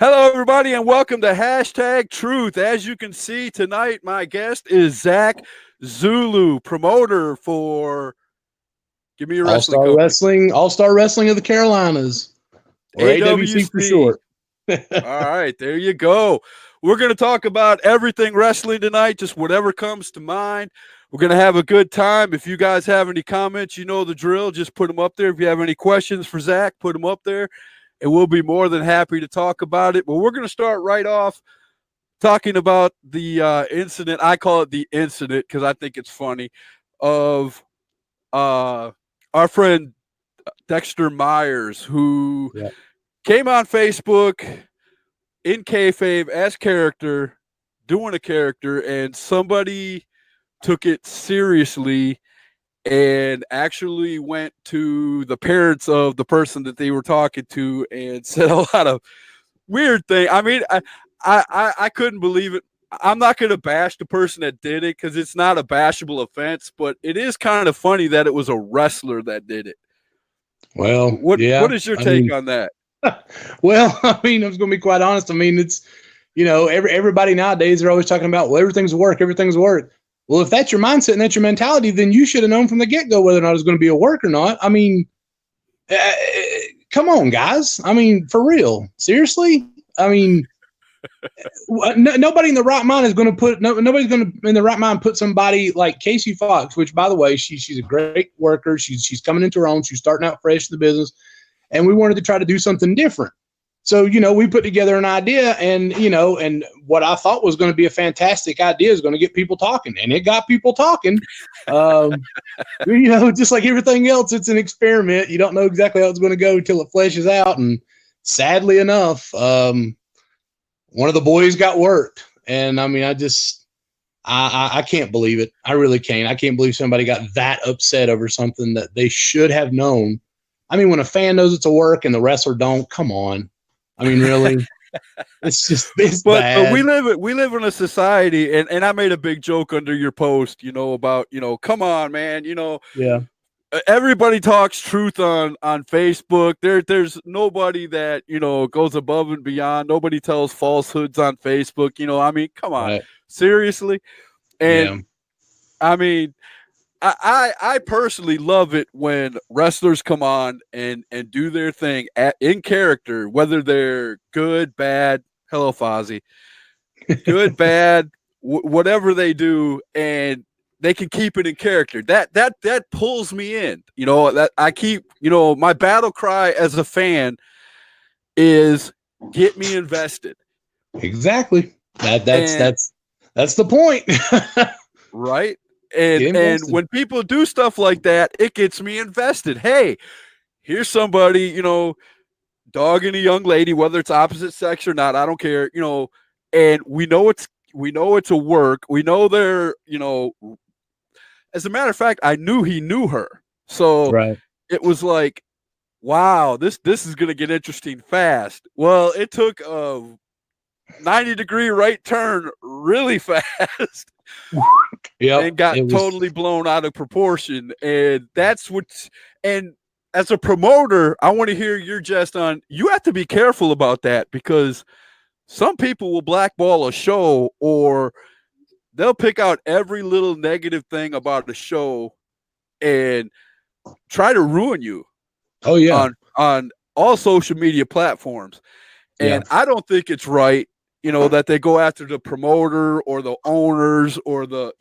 Hello, everybody, and welcome to Hashtag Truth. As you can see tonight, my guest is Zack Zulu, promoter for give me your wrestling company, All Star Wrestling of the Carolinas, or AWC for AWC. short. All right, there you go. We're going to talk about everything wrestling tonight, just whatever comes to mind. We're going to have a good time. If you guys have any comments, you know the drill. Just put them up there. If you have any questions for Zack, put them up there, and we'll be more than happy to talk about it. But we're going to start right off talking about the incident. I call it the incident because I think it's funny of uh, our friend Dexter Myers, who Yeah. came on Facebook in kayfabe as character, doing a character, and somebody took it seriously and actually went to the parents of the person that they were talking to and said a lot of weird things. I mean, I couldn't believe it. I'm not going to bash the person that did it because it's not a bashable offense, but it is kind of funny that it was a wrestler that did it. Well, What yeah. is your I take mean, on that? I was going to be quite honest. I mean, it's everybody nowadays they're always talking about everything's work, everything's work. Well, if that's your mindset and that's your mentality, then you should have known from the get go whether or not it was going to be a work or not. I mean, uh, come on, guys. I mean, for real, seriously. I mean, nobody in the right mind is going to put nobody's going to in the right mind put somebody like Casey Fox, which by the way she's a great worker. She's coming into her own. She's starting out fresh in the business, and we wanted to try to do something different. So we put together an idea, and and what I thought was going to be a fantastic idea is going to get people talking, and it got people talking. Um, just like everything else, it's an experiment. You don't know exactly how it's going to go until it fleshes out, and sadly enough. One of the boys got worked, and I mean, I can't believe it. I really can't. I can't believe somebody got that upset over something that they should have known. I mean, when a fan knows it's a work and the wrestler don't, come on. I mean, really, it's But bad. we live in a society, and I made a big joke under your post, about come on, man, Yeah, everybody talks truth on Facebook. There's nobody that goes above and beyond. Nobody tells falsehoods on Facebook. I mean, come on, right. seriously. Yeah, And I mean, I personally love it when wrestlers come on and do their thing in character, whether they're good, bad. Hello, Fozzy. Good, bad, whatever they do, and they can keep it in character. That pulls me in. That I keep. My battle cry as a fan is get me invested. exactly. And That's the point. right. And Invested. when people do stuff like that, it gets me invested. Hey, here's somebody, dogging a young lady, whether it's opposite sex or not, I don't care, and we know it's a work. We know they're, as a matter of fact, I knew he knew her. So Right. it was like, wow, this is gonna get interesting fast. Well, it took a 90-degree right turn really fast Yep. and got It was. totally blown out of proportion. And that's what's and as a promoter, I want to hear your jest on you have to be careful about that because some people will blackball a show or they'll pick out every little negative thing about the show and try to ruin you Oh yeah. on all social media platforms. Yeah. And I don't think it's right, that they go after the promoter or the owners or the,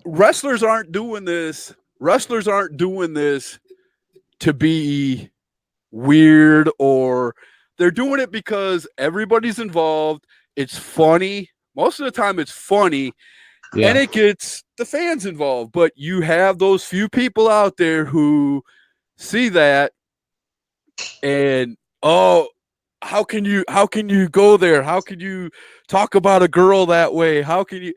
wrestlers aren't doing this. Wrestlers aren't doing this to be weird or they're doing it because everybody's involved. It's funny. Most of the time it's funny and Yeah. it gets the fans involved. But you have those few people out there who see that and how can you go there? How can you talk about a girl that way? How can you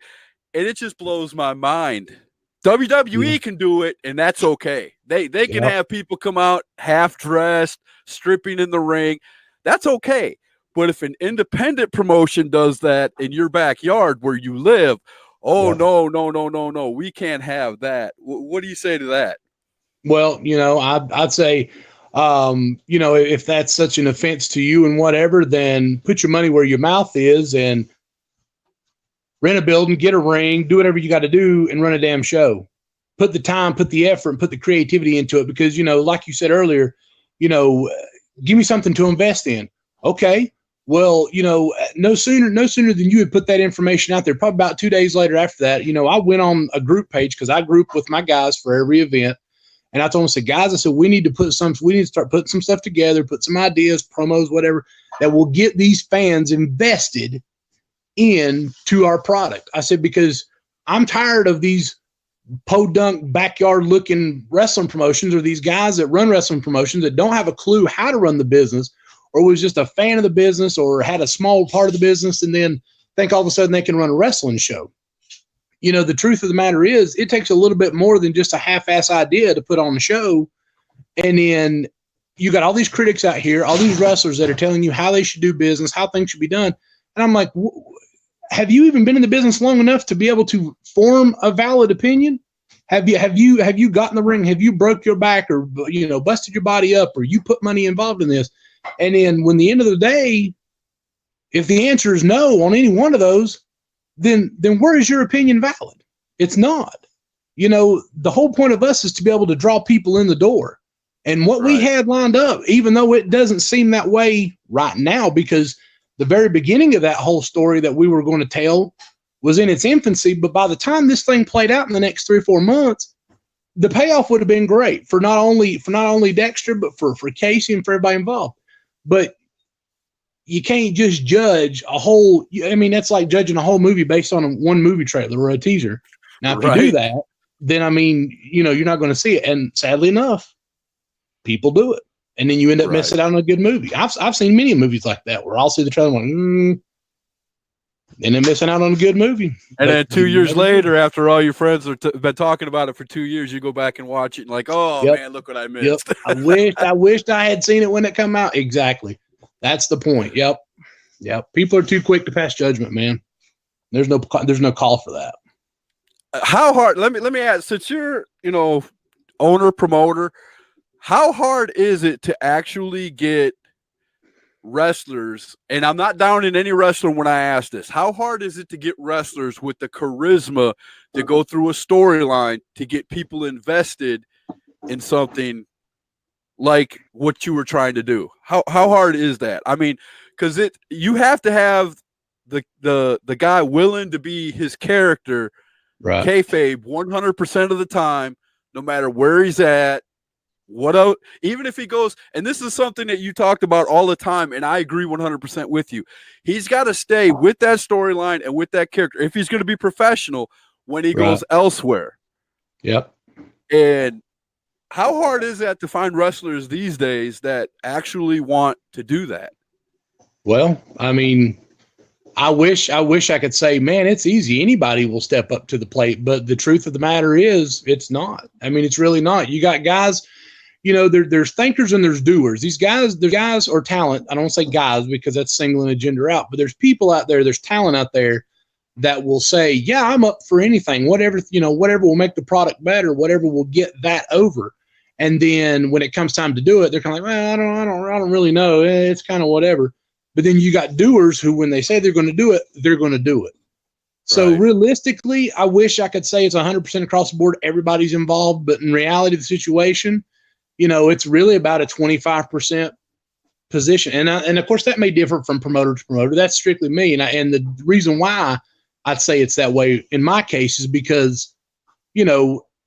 and it just blows my mind. Yeah. WWE can do it, and that's okay. They can Yep. have people come out half dressed, stripping in the ring. That's okay. But if an independent promotion does that in your backyard where you live, oh Yep. no, no, no, no, no, we can't have that. What do you say to that? Well, I'd say If that's such an offense to you and whatever, then put your money where your mouth is and rent a building, get a ring, do whatever you got to do and run a damn show. Put the time, put the effort, and put the creativity into it because, like you said earlier, give me something to invest in. Okay. Well, no sooner than you had put that information out there, probably about 2 days later after that, I went on a group page because I group with my guys for every event. And I told them, I said, guys, I said, we need to start putting some stuff together, put some ideas, promos, whatever, that will get these fans invested into our product. I said, because I'm tired of these podunk backyard looking wrestling promotions or these guys that run wrestling promotions that don't have a clue how to run the business or was just a fan of the business or had a small part of the business and then think all of a sudden they can run a wrestling show. The truth of the matter is it takes a little bit more than just a half-ass idea to put on the show. And then you got all these critics out here, all these wrestlers that are telling you how they should do business, how things should be done. And I'm like, have you even been in the business long enough to be able to form a valid opinion? Have you gotten the ring? Have you broke your back or, busted your body up or you put money involved in this? And then when the end of the day, if the answer is no on any one of those, then where is your opinion valid? It's not. The whole point of us is to be able to draw people in the door. And what we had lined up, even though it doesn't seem that way right now, because the very beginning of that whole story that we were going to tell was in its infancy. But by the time this thing played out in the next 3 or 4 months, the payoff would have been great for not only Dexter, but for Casey and for everybody involved. But you can't just judge a whole. That's like judging a whole movie based on one movie trailer or a teaser. Now, if you do that, then you're not going to see it. And sadly enough, people do it, and then you end up missing out on a good movie. I've seen many movies like that where I'll see the trailer and then missing out on a good movie. And then 2 years later, after all your friends have been talking about it for 2 years, you go back and watch it and like, oh man, look what I missed. Yep. I wished I had seen it when it come out. Exactly. That's the point. Yep. People are too quick to pass judgment, man. There's no call for that. How hard? Let me ask. Since you're, owner promoter, how hard is it to actually get wrestlers? And I'm not downing any wrestler when I ask this. How hard is it to get wrestlers with the charisma to go through a storyline to get people invested in something like what you were trying to do? How hard is that? Because you have to have the guy willing to be his character, right? Kayfabe 100% of the time, no matter where he's at. Even if he goes, and this is something that you talked about all the time, and I agree 100% with you. He's got to stay with that storyline and with that character if he's going to be professional when he goes elsewhere. Yep. And how hard is that to find wrestlers these days that actually want to do that? Well, I wish I could say, man, it's easy. Anybody will step up to the plate. But the truth of the matter is it's not. It's really not. You got guys, there's thinkers and there's doers. These guys are talent. I don't say guys because that's singling a gender out, but there's people out there, there's talent out there that will say, yeah, I'm up for anything, whatever will make the product better, whatever will get that over. And then when it comes time to do it, they're kind of like, well, I don't really know. It's kind of whatever. But then you got doers who, when they say they're going to do it, they're going to do it. So realistically, I wish I could say it's 100% across the board. Everybody's involved. But in reality of the situation, it's really about a 25% position. And of course, that may differ from promoter to promoter. That's strictly me. And the reason why I'd say it's that way in my case is because,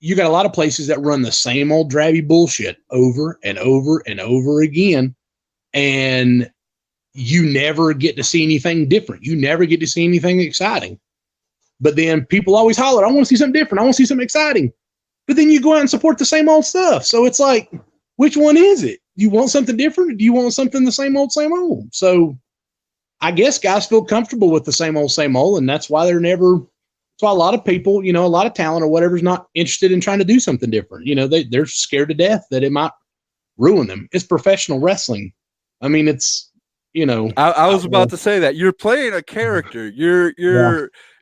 you got a lot of places that run the same old drabby bullshit over and over and over again. And you never get to see anything different. You never get to see anything exciting. But then people always holler, I want to see something different. I want to see something exciting. But then you go out and support the same old stuff. So it's like, which one is it? Do you want something different? Or do you want something the same old, same old? So I guess guys feel comfortable with the same old, and that's why that's why a lot of people, a lot of talent or whatever is not interested in trying to do something different. They're scared to death that it might ruin them. It's professional wrestling. It's, I was about to say that you're playing a character.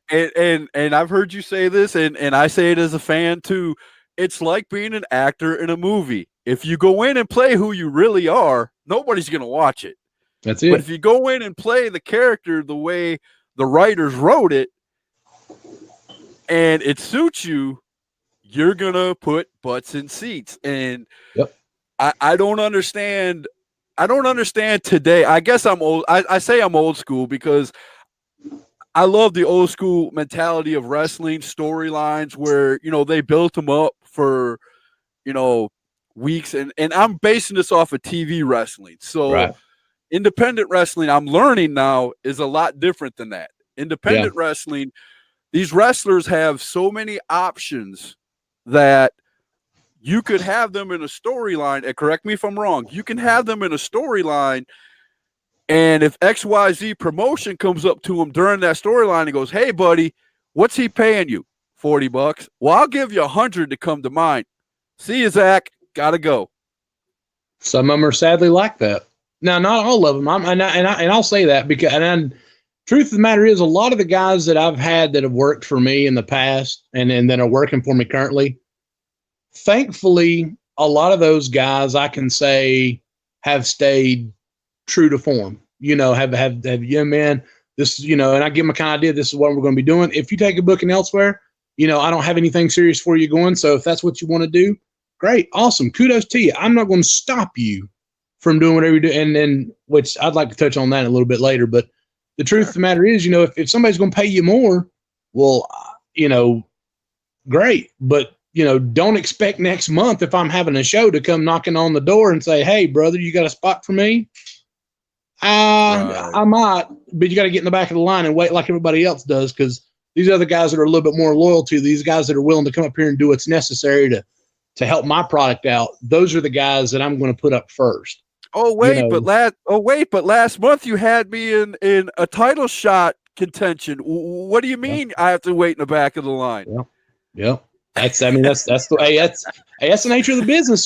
And I've heard you say this, and I say it as a fan too. It's like being an actor in a movie. If you go in and play who you really are, nobody's going to watch it. That's it. But if you go in and play the character the way the writers wrote it and it suits you, you're going to put butts in seats. And Yep. I don't understand. I don't understand today. I guess I'm old. I say I'm old school because I love the old school mentality of wrestling storylines where, they built them up for, weeks. And I'm basing this off of TV wrestling. So Right. independent wrestling, I'm learning now, is a lot different than that. Independent wrestling, these wrestlers have so many options that you could have them in a storyline, and correct me if I'm wrong, you can have them in a storyline, and if XYZ promotion comes up to him during that storyline and goes, hey, buddy, what's he paying you? $40. Well, I'll give you 100 to come to mine. See you, Zach. Gotta go. Some of them are sadly like that. Now, not all of them. I'll say that because, truth of the matter is, a lot of the guys that I've had that have worked for me in the past and that are working for me currently, thankfully, a lot of those guys I can say have stayed true to form. Have yeah, man, this, and I give them a kind of idea. This is what we're going to be doing. If you take a booking elsewhere, I don't have anything serious for you going. So if that's what you want to do, great, awesome, kudos to you. I'm not going to stop you from doing whatever you do. And then, which I'd like to touch on that a little bit later. But the truth of the matter is, if somebody's going to pay you more, well, great. But, don't expect next month if I'm having a show to come knocking on the door and say, hey, brother, you got a spot for me? I might, but you got to get in the back of the line and wait like everybody else does, because these other guys that are a little bit more loyal to these guys that are willing to come up here and do what's necessary to help my product out, those are the guys that I'm going to put up first. Oh wait, but last month you had me in a title shot contention. What do you mean I have to wait in the back of the line? Yeah. That's the nature of the business,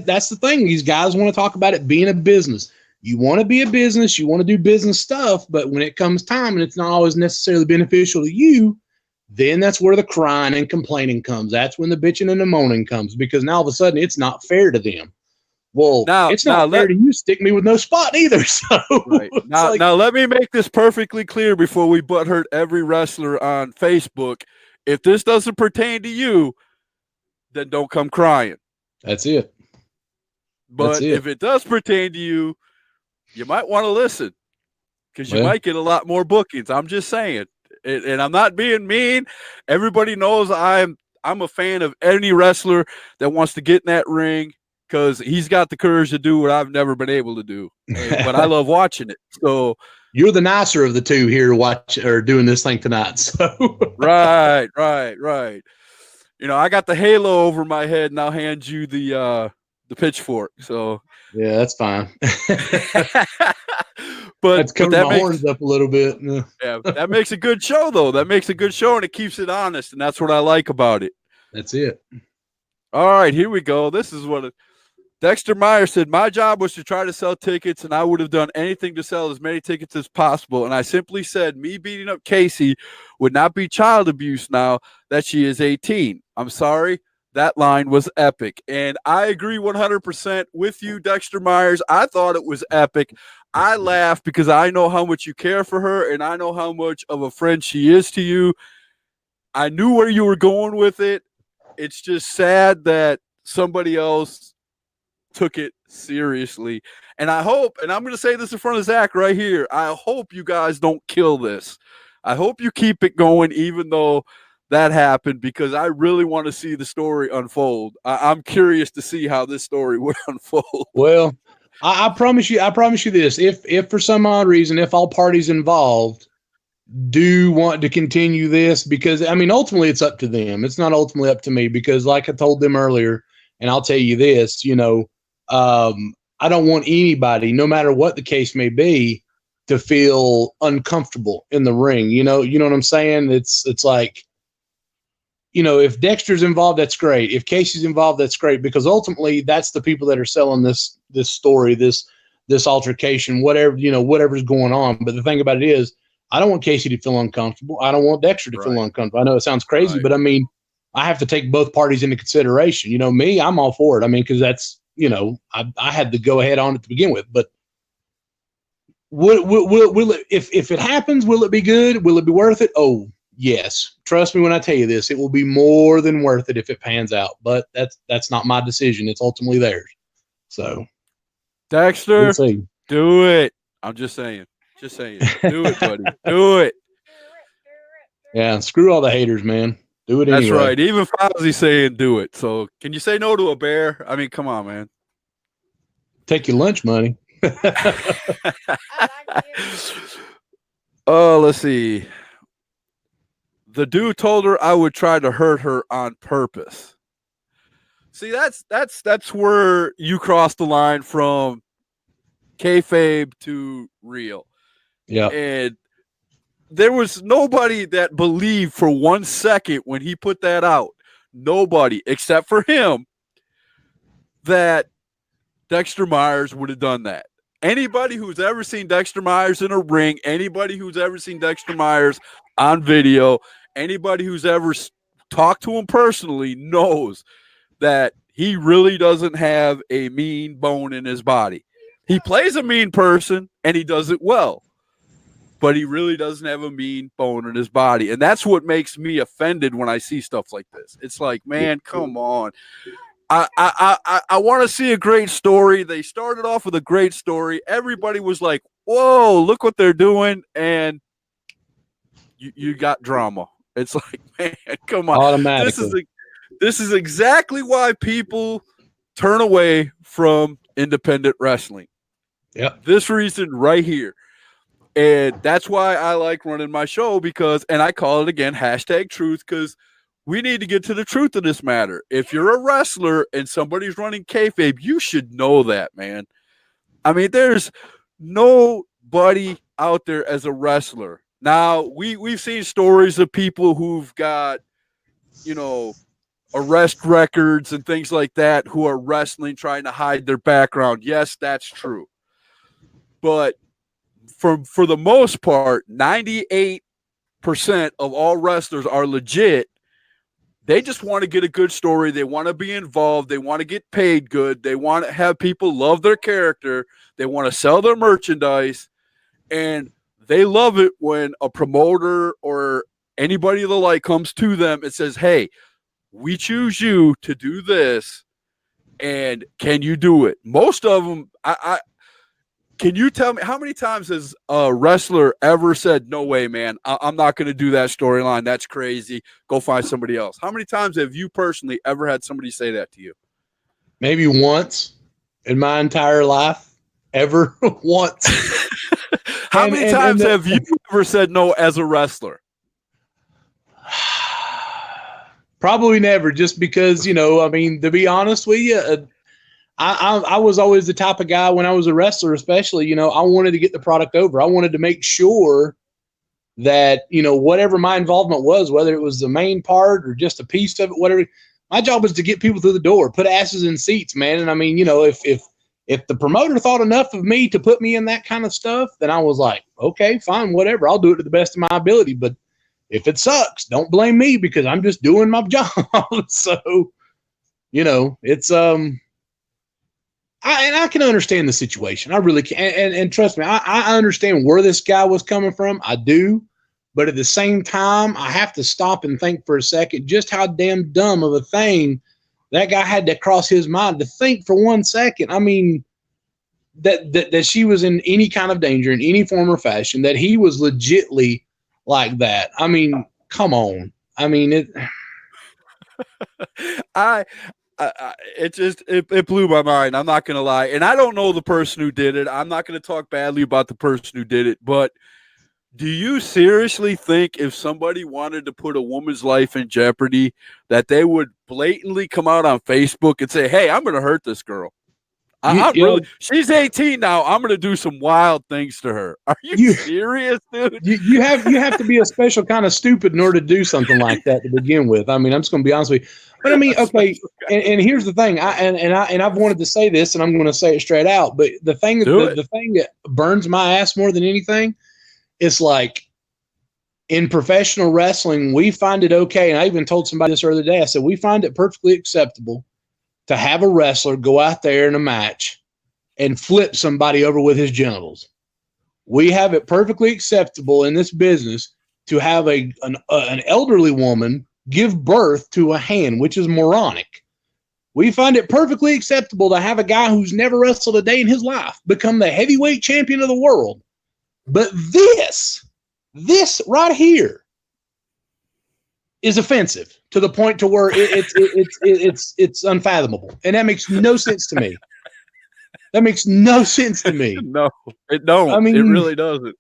that's the thing. These guys want to talk about it being a business. You want to be a business, you want to do business stuff, but when it comes time and it's not always necessarily beneficial to you, then that's where the crying and complaining comes. That's when the bitching and the moaning comes, because now all of a sudden it's not fair to them. Well, it's not fair to you. Stick me with no spot either. So right. Now let me make this perfectly clear before we butthurt every wrestler on Facebook. If this doesn't pertain to you, then don't come crying. That's it. But if it does pertain to you, you might want to listen, because you might get a lot more bookings. I'm just saying. And I'm not being mean. Everybody knows I'm a fan of any wrestler that wants to get in that ring, because he's got the courage to do what I've never been able to do. But I love watching it. So you're the nicer of the two here doing this thing tonight. So right. I got the halo over my head, and I'll hand you the pitchfork. So yeah, that's fine. But let's cover my horns up a little bit. Yeah, that makes a good show, though. That makes a good show, and it keeps it honest, and that's what I like about it. That's it. All right, here we go. This is what Dexter Meyer said. My job was to try to sell tickets, and I would have done anything to sell as many tickets as possible. And I simply said, me beating up Casey would not be child abuse now that she is 18. I'm sorry. That line was epic. And I agree 100% with you, Dexter Myers. I thought it was epic. I laughed because I know how much you care for her, and I know how much of a friend she is to you. I knew where you were going with it. It's just sad that somebody else took it seriously. And I hope, and I'm going to say this in front of Zach right here, I hope you guys don't kill this. I hope you keep it going, even though that happened, because I really want to see the story unfold. I'm curious to see how this story would unfold. Well, I promise you this. If for some odd reason, if all parties involved do want to continue this, because ultimately it's up to them. It's not ultimately up to me, because like I told them earlier, and I'll tell you this, I don't want anybody, no matter what the case may be, to feel uncomfortable in the ring. You know what I'm saying? It's like, if Dexter's involved, that's great. If Casey's involved, that's great, because ultimately that's the people that are selling this story, this altercation, whatever's going on. But the thing about it is, I don't want Casey to feel uncomfortable. I don't want Dexter to feel uncomfortable. I know it sounds crazy, but I have to take both parties into consideration. Me, I'm all for it. Because I had the go ahead on it to begin with. But will it, if it happens, will it be good? Will it be worth it? Oh, yes. Trust me when I tell you this, it will be more than worth it if it pans out. But that's not my decision. It's ultimately theirs. So, Dexter, we'll see. Do it. I'm just saying. Just saying. Do it, buddy. Do it. Yeah, screw all the haters, man. Do it That's anyway. right. Even Fozzie saying do it. So can you say no to a bear? I mean, come on, man. Take your lunch money. Oh, let's see. The dude told her I would try to hurt her on purpose. See, that's where you cross the line from kayfabe to real. Yeah. And there was nobody that believed for 1 second when he put that out. Nobody except for him that Dexter Myers would have done that. Anybody who's ever seen Dexter Myers in a ring, anybody who's ever seen Dexter Myers on video, anybody who's ever talked to him personally knows that he really doesn't have a mean bone in his body. He plays a mean person and he does it well, but he really doesn't have a mean bone in his body. And that's what makes me offended when I see stuff like this. It's like, man, come on. I want to see a great story. They started off with a great story. Everybody was like, whoa, look what they're doing. And you got drama. It's like, man, come on. Automatically. This is exactly why people turn away from independent wrestling. Yeah. This reason right here. And that's why I like running my show and I call it again, #truth, because we need to get to the truth of this matter. If you're a wrestler and somebody's running kayfabe, you should know that, man. I mean, there's nobody out there as a wrestler. Now, we've seen stories of people who've got, arrest records and things like that who are wrestling, trying to hide their background. Yes, that's true. But for the most part, 98% of all wrestlers are legit. They just want to get a good story. They want to be involved. They want to get paid good. They want to have people love their character. They want to sell their merchandise. And they love it when a promoter or anybody of the like comes to them and says, hey, we choose you to do this. And can you do it? Most of them, can you tell me how many times has a wrestler ever said, no way, man, I'm not going to do that storyline. That's crazy. Go find somebody else. How many times have you personally ever had somebody say that to you? Maybe once in my entire life. Ever once. How many times have you ever said no as a wrestler? Probably never, just because, I mean, to be honest with you, I was always the type of guy when I was a wrestler, especially, I wanted to get the product over. I wanted to make sure that, whatever my involvement was, whether it was the main part or just a piece of it, whatever, my job was to get people through the door, put asses in seats, man. And I mean, if the promoter thought enough of me to put me in that kind of stuff, then I was like, okay, fine, whatever. I'll do it to the best of my ability. But if it sucks, don't blame me because I'm just doing my job. So, it's, I can understand the situation. I really can. And trust me, I understand where this guy was coming from. I do. But at the same time, I have to stop and think for a second just how damn dumb of a thing that guy had to cross his mind to think for 1 second. I mean, that she was in any kind of danger in any form or fashion, that he was legitly like that. I mean, come on. I mean, it it blew my mind. I'm not going to lie. And I don't know the person who did it. I'm not going to talk badly about the person who did it, but do you seriously think if somebody wanted to put a woman's life in jeopardy that they would blatantly come out on Facebook and say, hey, I'm going to hurt this girl? She's 18 now. I'm going to do some wild things to her. Are you serious, dude? You have to be a special kind of stupid in order to do something like that to begin with. I mean, I'm just going to be honest with you. But I mean, okay, and here's the thing. I've wanted to say this, and I'm going to say it straight out. But the thing that burns my ass more than anything, it's like in professional wrestling, we find it okay. And I even told somebody this earlier today. I said we find it perfectly acceptable to have a wrestler go out there in a match and flip somebody over with his genitals. We have it perfectly acceptable in this business to have an elderly woman give birth to a hen, which is moronic. We find it perfectly acceptable to have a guy who's never wrestled a day in his life become the heavyweight champion of the world. But this right here is offensive to the point to where it's unfathomable, and that makes no sense to me. That makes no sense to me. No, it don't. I mean, it really doesn't.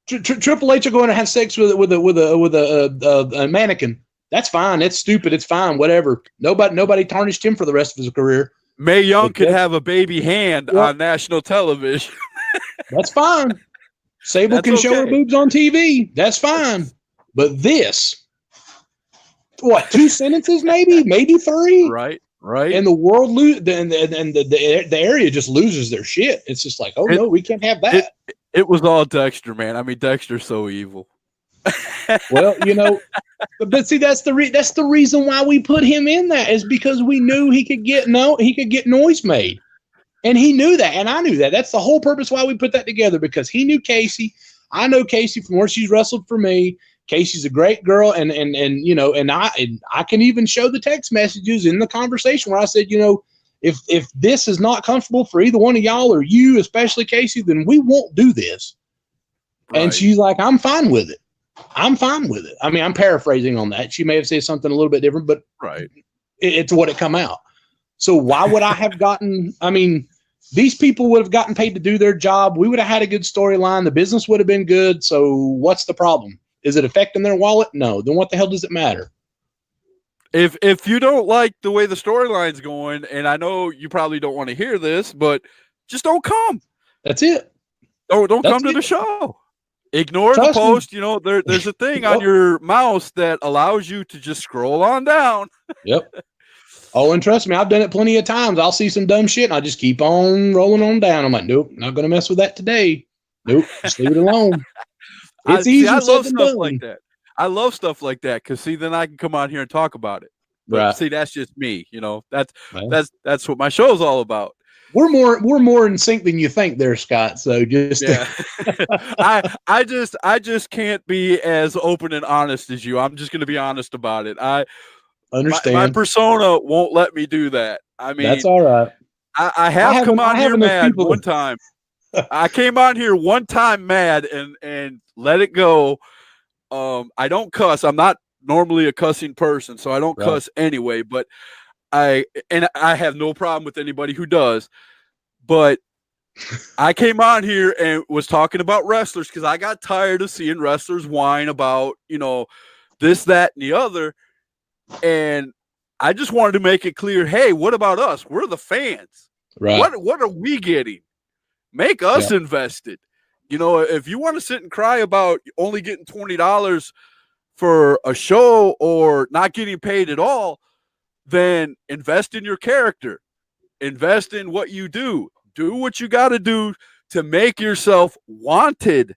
Triple H are going to have sex with a mannequin. That's fine. That's stupid. It's fine. Whatever. Nobody tarnished him for the rest of his career. Mae Young could have a baby hand on national television. That's fine. Sable can show her boobs on TV. That's fine. But this, what, 2 sentences maybe 3? Right. And the world the area just loses their shit. It's just like, no, we can't have that. It was all Dexter, man. I mean, Dexter's so evil. Well, but see, that's the reason why we put him in that, is because we knew he could get noise made, and he knew that, and I knew that. That's the whole purpose why we put that together, because he knew Casey. I know Casey from where she's wrestled for me. Casey's a great girl, and I can even show the text messages in the conversation where I said, if this is not comfortable for either one of y'all, or you, especially Casey, then we won't do this. Right. And she's like, I'm fine with it. I'm fine with it. I mean, I'm paraphrasing on that. She may have said something a little bit different, but it's what it come out. So why would I have gotten, I mean, these people would have gotten paid to do their job. We would have had a good storyline. The business would have been good. So what's the problem? Is it affecting their wallet? No. Then what the hell does it matter? If you don't like the way the storyline's going, and I know you probably don't want to hear this, but just don't come. That's it. Don't come to the show. Ignore the post. There's a thing on your mouse that allows you to just scroll on down. Yep. Oh, and trust me, I've done it plenty of times. I'll see some dumb shit, and I just keep on rolling on down. I'm like, nope, not going to mess with that today. Nope, just leave it alone. It's easier said than done. Like that. I love stuff like that, because then I can come on here and talk about it. But right. See, that's just me. That's what my show's all about. We're more in sync than you think there, Scott. So just I just can't be as open and honest as you. I'm just going to be honest about it. I understand. My persona won't let me do that. I mean, that's all right. I have come on here mad one time. I came on here one time mad and let it go. I don't cuss. I'm not normally a cussing person, so I don't cuss anyway, but I have no problem with anybody who does. But I came on here and was talking about wrestlers because I got tired of seeing wrestlers whine about, this, that, and the other. And I just wanted to make it clear, hey, what about us? We're the fans. Right. What are we getting? Make us invested. If you want to sit and cry about only getting $20 for a show or not getting paid at all, then invest in your character. Invest in what you do. Do what you got to do to make yourself wanted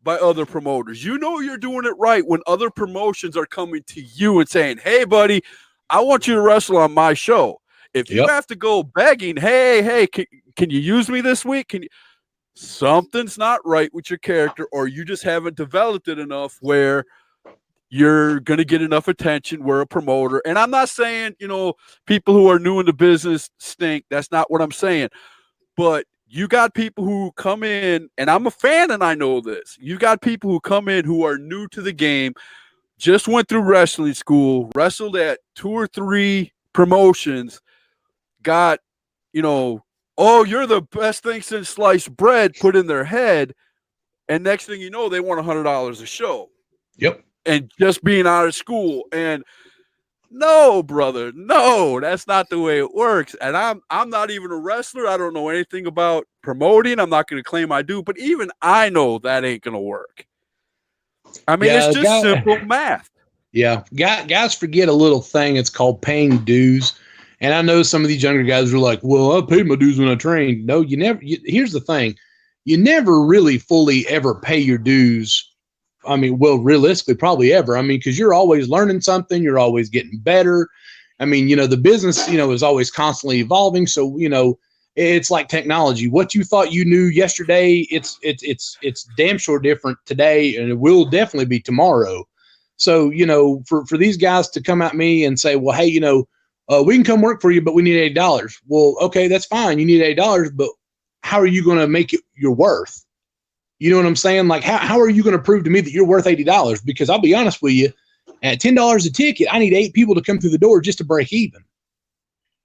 by other promoters. You're doing it right when other promotions are coming to you and saying, hey, buddy, I want you to wrestle on my show. If you have to go begging, hey, can you use me this week? Something's not right with your character, or you just haven't developed it enough where you're going to get enough attention. We're a promoter. And I'm not saying, people who are new in the business stink. That's not what I'm saying. But you got people who come in, and I'm a fan and I know this. You got people who come in who are new to the game, just went through wrestling school, wrestled at 2 or 3 promotions, got, oh, you're the best thing since sliced bread put in their head. And next thing you know, they want $100 a show. Yep. And just being out of school. And no, brother, no, that's not the way it works. And I'm not even a wrestler. I don't know anything about promoting. I'm not going to claim I do, but even I know that ain't going to work. I mean, it's just simple math. Yeah. Guys forget a little thing. It's called paying dues. And I know some of these younger guys are like, well, I paid my dues when I trained. No, you never. Here's the thing. You never really fully ever pay your dues. I mean, well, realistically, probably ever. I mean, because you're always learning something. You're always getting better. I mean, the business, is always constantly evolving. So, it's like technology. What you thought you knew yesterday, it's damn sure different today, and it will definitely be tomorrow. So, for these guys to come at me and say, well, hey, we can come work for you, but we need $80. Well, okay, that's fine. You need $80, but how are you going to make it your worth? You know what I'm saying? Like, how are you going to prove to me that you're worth $80? Because I'll be honest with you, at $10 a ticket, I need 8 people to come through the door just to break even.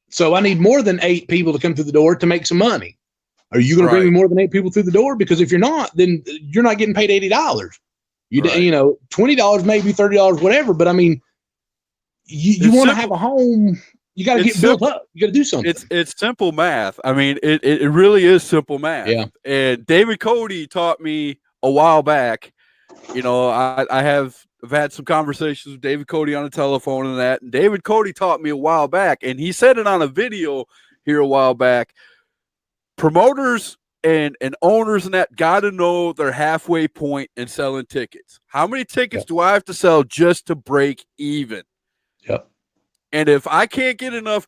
So I need more than 8 people to come through the door to make some money. Are you going to bring me more than 8 people through the door? Because if you're not, then you're not getting paid $80. $20, maybe $30, whatever. But I mean, you want to have a home. You got to get built up. You got to do something. It's simple math. I mean, it really is simple math. Yeah. And David Cody taught me a while back. I've had some conversations with David Cody on the telephone and that. And David Cody taught me a while back, and he said it on a video here a while back. Promoters and owners and that got to know their halfway point in selling tickets. How many tickets do I have to sell just to break even? Yep. And if I can't get enough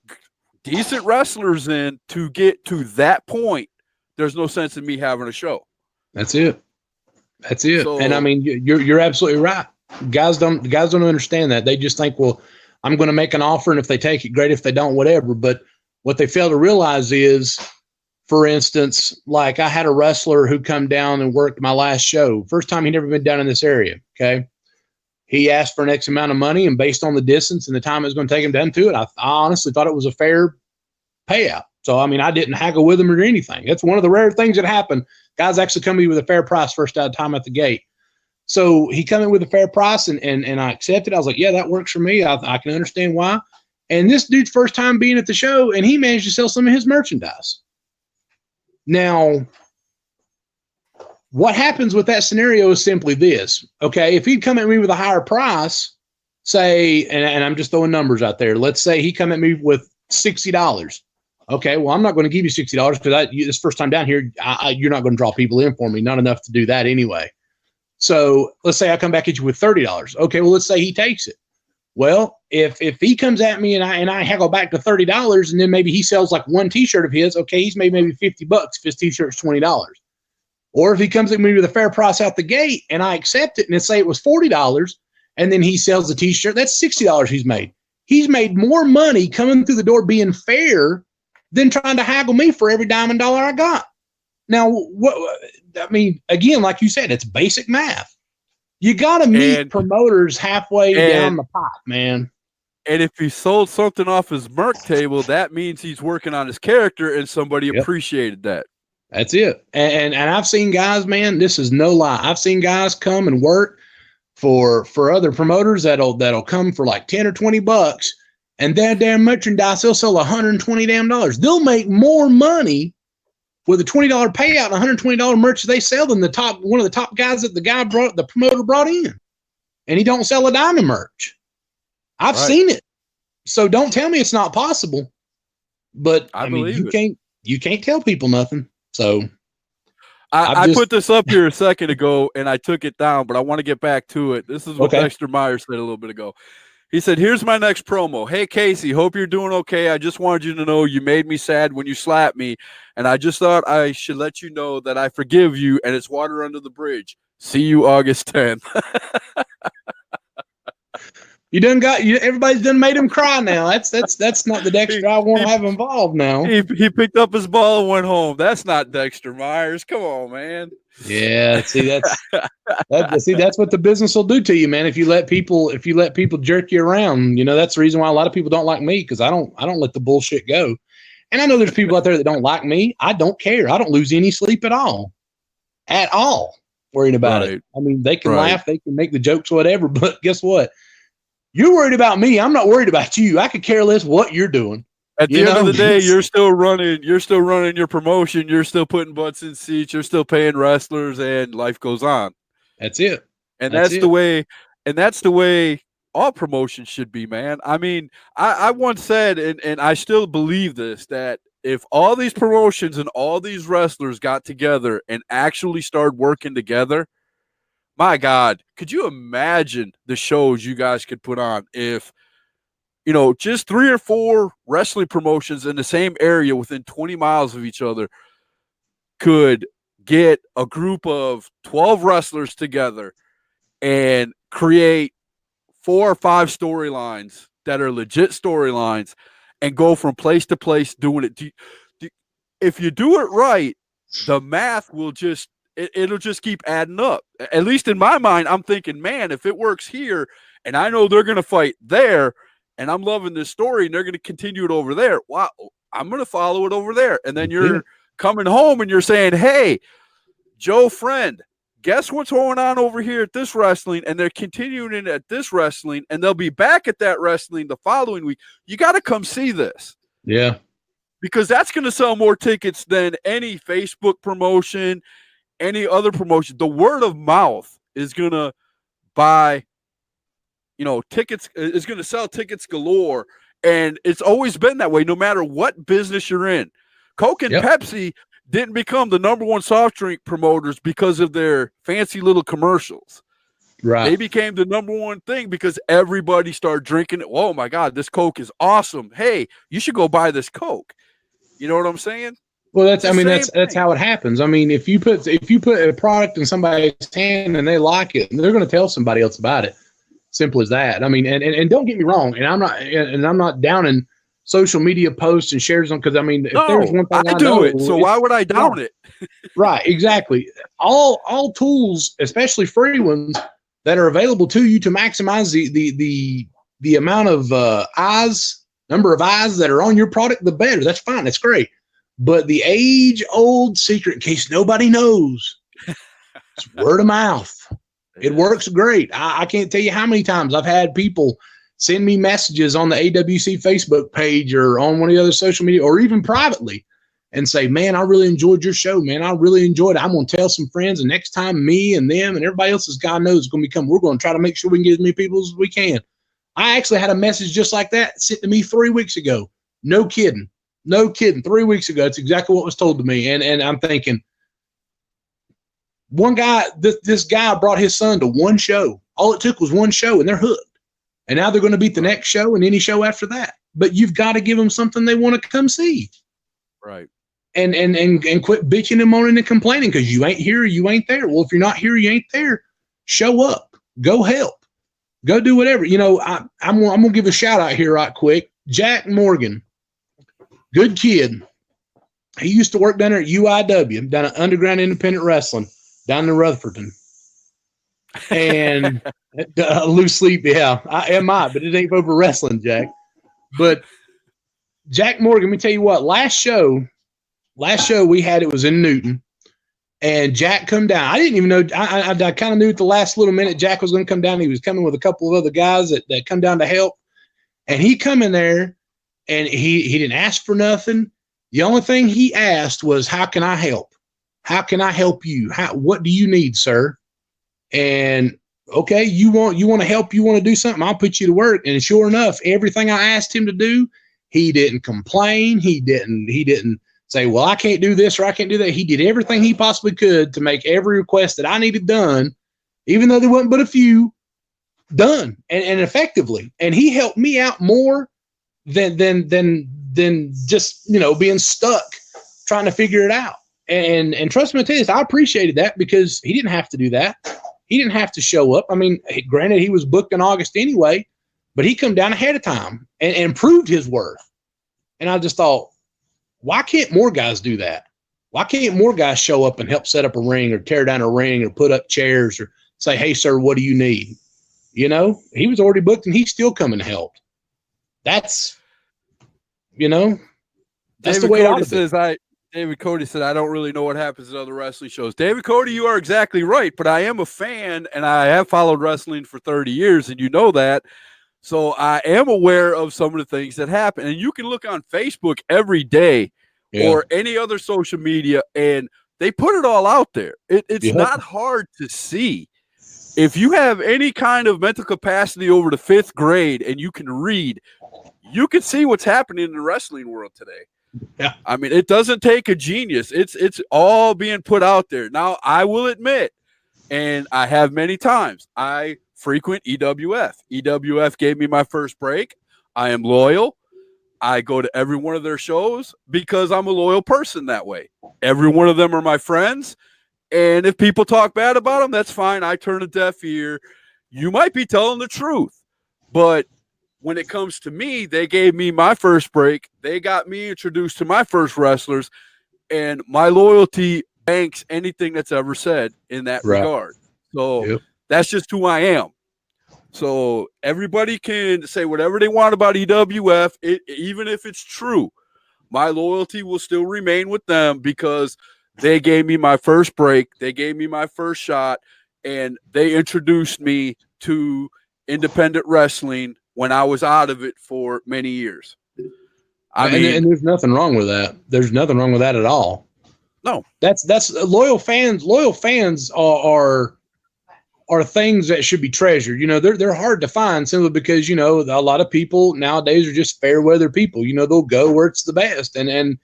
decent wrestlers in to get to that point, there's no sense in me having a show. That's it. So, and I mean, you're absolutely right. Guys don't understand that. They just think, well, I'm going to make an offer, and if they take it, great. If they don't, whatever. But what they fail to realize is, for instance, like I had a wrestler who come down and worked my last show. First time he'd never been down in this area. Okay. He asked for an X amount of money, and based on the distance and the time it was going to take him down to it, I honestly thought it was a fair payout. So, I mean, I didn't haggle with him or anything. That's one of the rare things that happen. Guys actually come in with a fair price first out of time at the gate. So he come in with a fair price, and I accepted. I was like, yeah, that works for me. I can understand why. And this dude's first time being at the show, and he managed to sell some of his merchandise. Now, what happens with that scenario is simply this. Okay, if he'd come at me with a higher price, say, and I'm just throwing numbers out there. Let's say he come at me with $60. Okay, well, I'm not going to give you $60 because this first time down here, you're not going to draw people in for me. Not enough to do that anyway. So let's say I come back at you with $30. Okay, well, let's say he takes it. Well, if he comes at me and I haggle back to $30, and then maybe he sells like one T-shirt of his, okay, he's made maybe $50 if his T-shirt's $20. Or if he comes at me with a fair price out the gate and I accept it, and let's say it was $40, and then he sells the T-shirt, that's $60 he's made. He's made more money coming through the door being fair than trying to haggle me for every dime and dollar I got. Now, again, like you said, it's basic math. You got to meet promoters halfway down the pipe, man. And if he sold something off his merch table, that means he's working on his character, and somebody appreciated that. That's it. And I've seen guys, man, this is no lie. I've seen guys come and work for other promoters that'll come for like $10 or $20, and that damn merchandise, they'll sell $120 damn dollars. They'll make more money with a $20 payout and $120 merch they sell than one of the top guys that the promoter brought in. And he don't sell a dime of merch. I've seen it. So don't tell me it's not possible. But I mean, you can't tell people nothing. So I put this up here a second ago and I took it down, but I want to get back to it. This is what Dexter Myers said a little bit ago. He said, here's my next promo. Hey, Casey, hope you're doing okay. I just wanted you to know you made me sad when you slapped me, and I just thought I should let you know that I forgive you, and it's water under the bridge. See you August 10th. Everybody's done made him cry now. That's not the Dexter I want to have involved now. He picked up his ball and went home. That's not Dexter Myers. Come on, man. Yeah, see that's what the business will do to you, man. If you let people jerk you around, that's the reason why a lot of people don't like me, because I don't let the bullshit go. And I know there's people out there that don't like me. I don't care. I don't lose any sleep at all worrying about it. I mean, they can laugh, they can make the jokes, whatever. But guess what? You're worried about me. I'm not worried about you. I could care less what you're doing. At the end of the day, you're still running your promotion. You're still putting butts in seats. You're still paying wrestlers, and life goes on. That's it. And that's the way all promotions should be, man. I mean, I once said, and I still believe this, that if all these promotions and all these wrestlers got together and actually started working together, my God, could you imagine the shows you guys could put on if just 3 or 4 wrestling promotions in the same area within 20 miles of each other could get a group of 12 wrestlers together and create 4 or 5 storylines that are legit storylines and go from place to place doing it. If you do it right, the math will it'll just keep adding up. At least in my mind, I'm thinking, man, if it works here and I know they're going to fight there and I'm loving this story and they're going to continue it over there, wow, I'm going to follow it over there. And then you're coming home and you're saying, hey, Joe friend, guess what's going on over here at this wrestling? And they're continuing it at this wrestling and they'll be back at that wrestling the following week. You got to come see this. Yeah. Because that's going to sell more tickets than any Facebook promotion, any other promotion. The word of mouth is going to buy, tickets, is going to sell tickets galore. And it's always been that way, no matter what business you're in. Coke and Pepsi didn't become the number one soft drink promoters because of their fancy little commercials. Right. They became the number one thing because everybody started drinking it. Oh my God, this Coke is awesome. Hey, you should go buy this Coke. You know what I'm saying? Well, that's how it happens. I mean, if you put a product in somebody's hand and they like it, they're going to tell somebody else about it. Simple as that. I mean, and don't get me wrong, and I'm not downing social media posts and shares them, because I mean, if there's one thing I do know, it, so why would I down it? Right, exactly. All tools, especially free ones, that are available to you to maximize the amount of number of eyes that are on your product, the better. That's fine. That's great. But the age-old secret, in case nobody knows, it's word of mouth. It works great. I can't tell you how many times I've had people send me messages on the AWC Facebook page or on one of the other social media or even privately and say, man, I really enjoyed your show, man. I really enjoyed it. I'm going to tell some friends, and next time me and them and everybody else, as God knows, is going to be coming. We're going to try to make sure we can get as many people as we can. I actually had a message just like that sent to me 3 weeks ago. No kidding. 3 weeks ago. It's exactly what was told to me. And I'm thinking, one guy, this guy brought his son to one show. All it took was one show, and they're hooked. And now they're going to beat the next show and any show after that. But you've got to give them something they want to come see. Right. And quit bitching and moaning and complaining because you ain't here, you ain't there. Well, if you're not here, you ain't there. Show up. Go help. Go do whatever. I'm going to give a shout out here right quick. Jack Morgan. Good kid. He used to work down there at UIW, down at Underground Independent Wrestling, down in Rutherford. And loose sleep, yeah. I might, but it ain't over wrestling, Jack. But Jack Morgan, let me tell you what, last show we had, it was in Newton. And Jack come down. I didn't even know. I kind of knew at the last little minute Jack was going to come down. He was coming with a couple of other guys that come down to help. And he come in there, and he didn't ask for nothing. The only thing he asked was, how can I help? How can I help you? What do you need, sir? And okay, you want to help, you want to do something, I'll put you to work. And sure enough, everything I asked him to do, he didn't complain. He didn't say, well, I can't do this or I can't do that. He did everything he possibly could to make every request that I needed done, even though there wasn't but a few, done and effectively. And he helped me out more than just, being stuck trying to figure it out. And trust me, I tell you this, I appreciated that because he didn't have to do that. He didn't have to show up. I mean, granted, he was booked in August anyway, but he come down ahead of time and proved his worth. And I just thought, why can't more guys do that? Why can't more guys show up and help set up a ring or tear down a ring or put up chairs or say, hey, sir, what do you need? He was already booked and he's still coming to help. That's the way it ought to be. David Cody said, I don't really know what happens at other wrestling shows. David Cody, you are exactly right, but I am a fan, and I have followed wrestling for 30 years, and you know that. So I am aware of some of the things that happen. And you can look on Facebook every day or any other social media, and they put it all out there. It's not hard to see. If you have any kind of mental capacity over the 5th grade and you can read, you can see what's happening in the wrestling world today. Yeah. I mean, it doesn't take a genius. It's all being put out there. Now, I will admit, and I have many times, I frequent EWF. EWF gave me my first break. I am loyal. I go to every one of their shows because I'm a loyal person that way. Every one of them are my friends. And if people talk bad about them, that's fine. I turn a deaf ear. You might be telling the truth. But when it comes to me, they gave me my first break. They got me introduced to my first wrestlers. And my loyalty banks anything that's ever said in that regard. So that's just who I am. So everybody can say whatever they want about EWF, even if it's true. My loyalty will still remain with them because they gave me my first break, they gave me my first shot, and they introduced me to independent wrestling when I was out of it for many years. I mean, and there's nothing wrong with that. There's nothing wrong with that at all. No, that's loyal fans. Loyal fans are things that should be treasured. You know, they're hard to find simply because, you know, a lot of people nowadays are just fair weather people. You know, they'll go where it's the best. And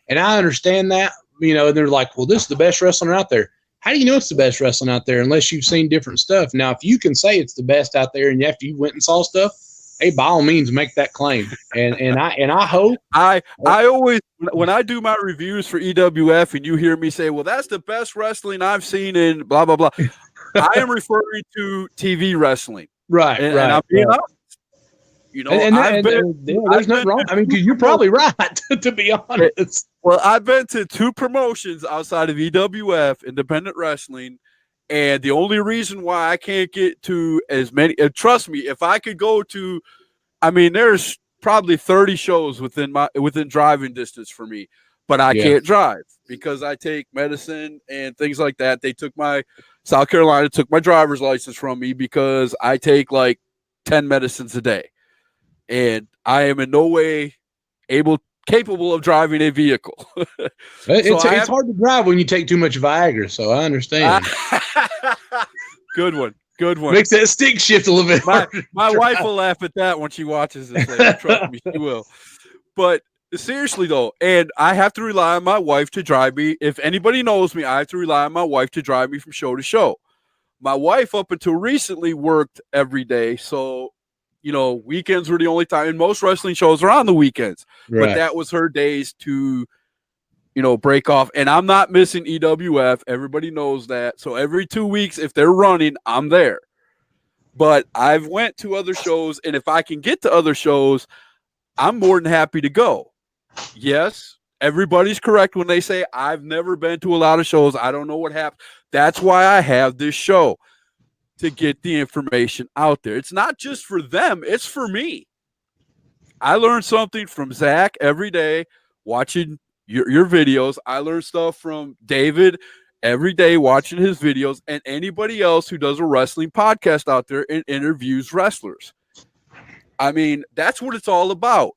I understand that, you know, and they're like, well, this is the best wrestling out there. How do you know it's the best wrestling out there unless you've seen different stuff? Now, if you can say it's the best out there and after you went and saw stuff, hey, by all means, make that claim. And I hope I always, when I do my reviews for EWF and you hear me say, well, that's the best wrestling I've seen in blah, blah, blah. I am referring to TV wrestling. Right. And I'm being honest. You know, there's nothing wrong. I mean, you're probably right, to be honest. Well, I've been to 2 promotions outside of EWF, independent wrestling, and the only reason why I can't get to as many, trust me, if I could go to, I mean, there's probably 30 shows within driving distance for me, but I can't drive because I take medicine and things like that. They took South Carolina took my driver's license from me because I take like 10 medicines a day. And I am in no way capable of driving a vehicle. It's hard to drive when you take too much Viagra, so I understand. Good one. Makes that stick shift a little bit. My wife will laugh at that when she watches this later. Trust me, she will. But seriously, though, and I have to rely on my wife to drive me. If anybody knows me, I have to rely on my wife to drive me from show to show. My wife, up until recently, worked every day, so you know, weekends were the only time, and most wrestling shows are on the weekends. Right. But that was her days to, you know, break off. And I'm not missing EWF. Everybody knows that. So every 2 weeks, if they're running, I'm there. But I've went to other shows, and if I can get to other shows, I'm more than happy to go. Yes, everybody's correct when they say I've never been to a lot of shows. I don't know what happened. That's why I have this show. To get the information out there. It's not just for them, it's for me. I learn something from Zach every day watching your videos. I learn stuff from David every day watching his videos, and anybody else who does a wrestling podcast out there and interviews wrestlers. I mean, that's what it's all about.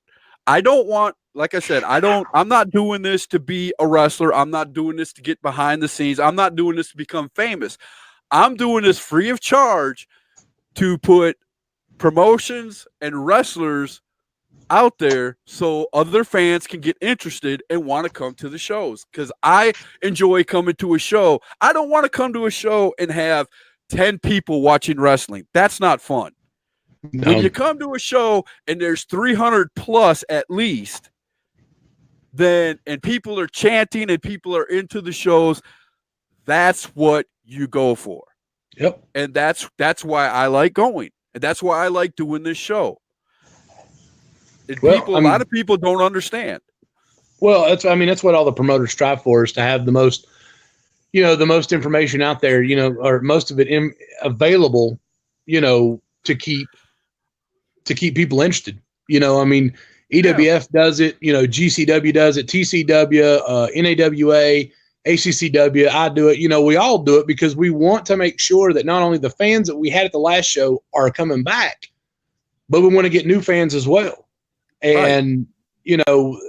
I don't want, like I said, I'm not doing this to be a wrestler. I'm not doing this to get behind the scenes. I'm not doing this to become famous. I'm doing this free of charge to put promotions and wrestlers out there so other fans can get interested and want to come to the shows because I enjoy coming to a show. I don't want to come to a show and have 10 people watching wrestling. That's not fun. No. When you come to a show and there's 300 plus at least, and people are chanting and people are into the shows, that's what you go for. Yep. And that's why I like going. And that's why I like doing this show. And a lot of people don't understand. Well, that's what all the promoters strive for, is to have the most, you know, the most information out there, you know, or most of it available, you know, to keep people interested. You know, I mean, EWF does it, you know, GCW does it, TCW, NAWA, ACCW, I do it. You know, we all do it because we want to make sure that not only the fans that we had at the last show are coming back, but we want to get new fans as well. And, you know,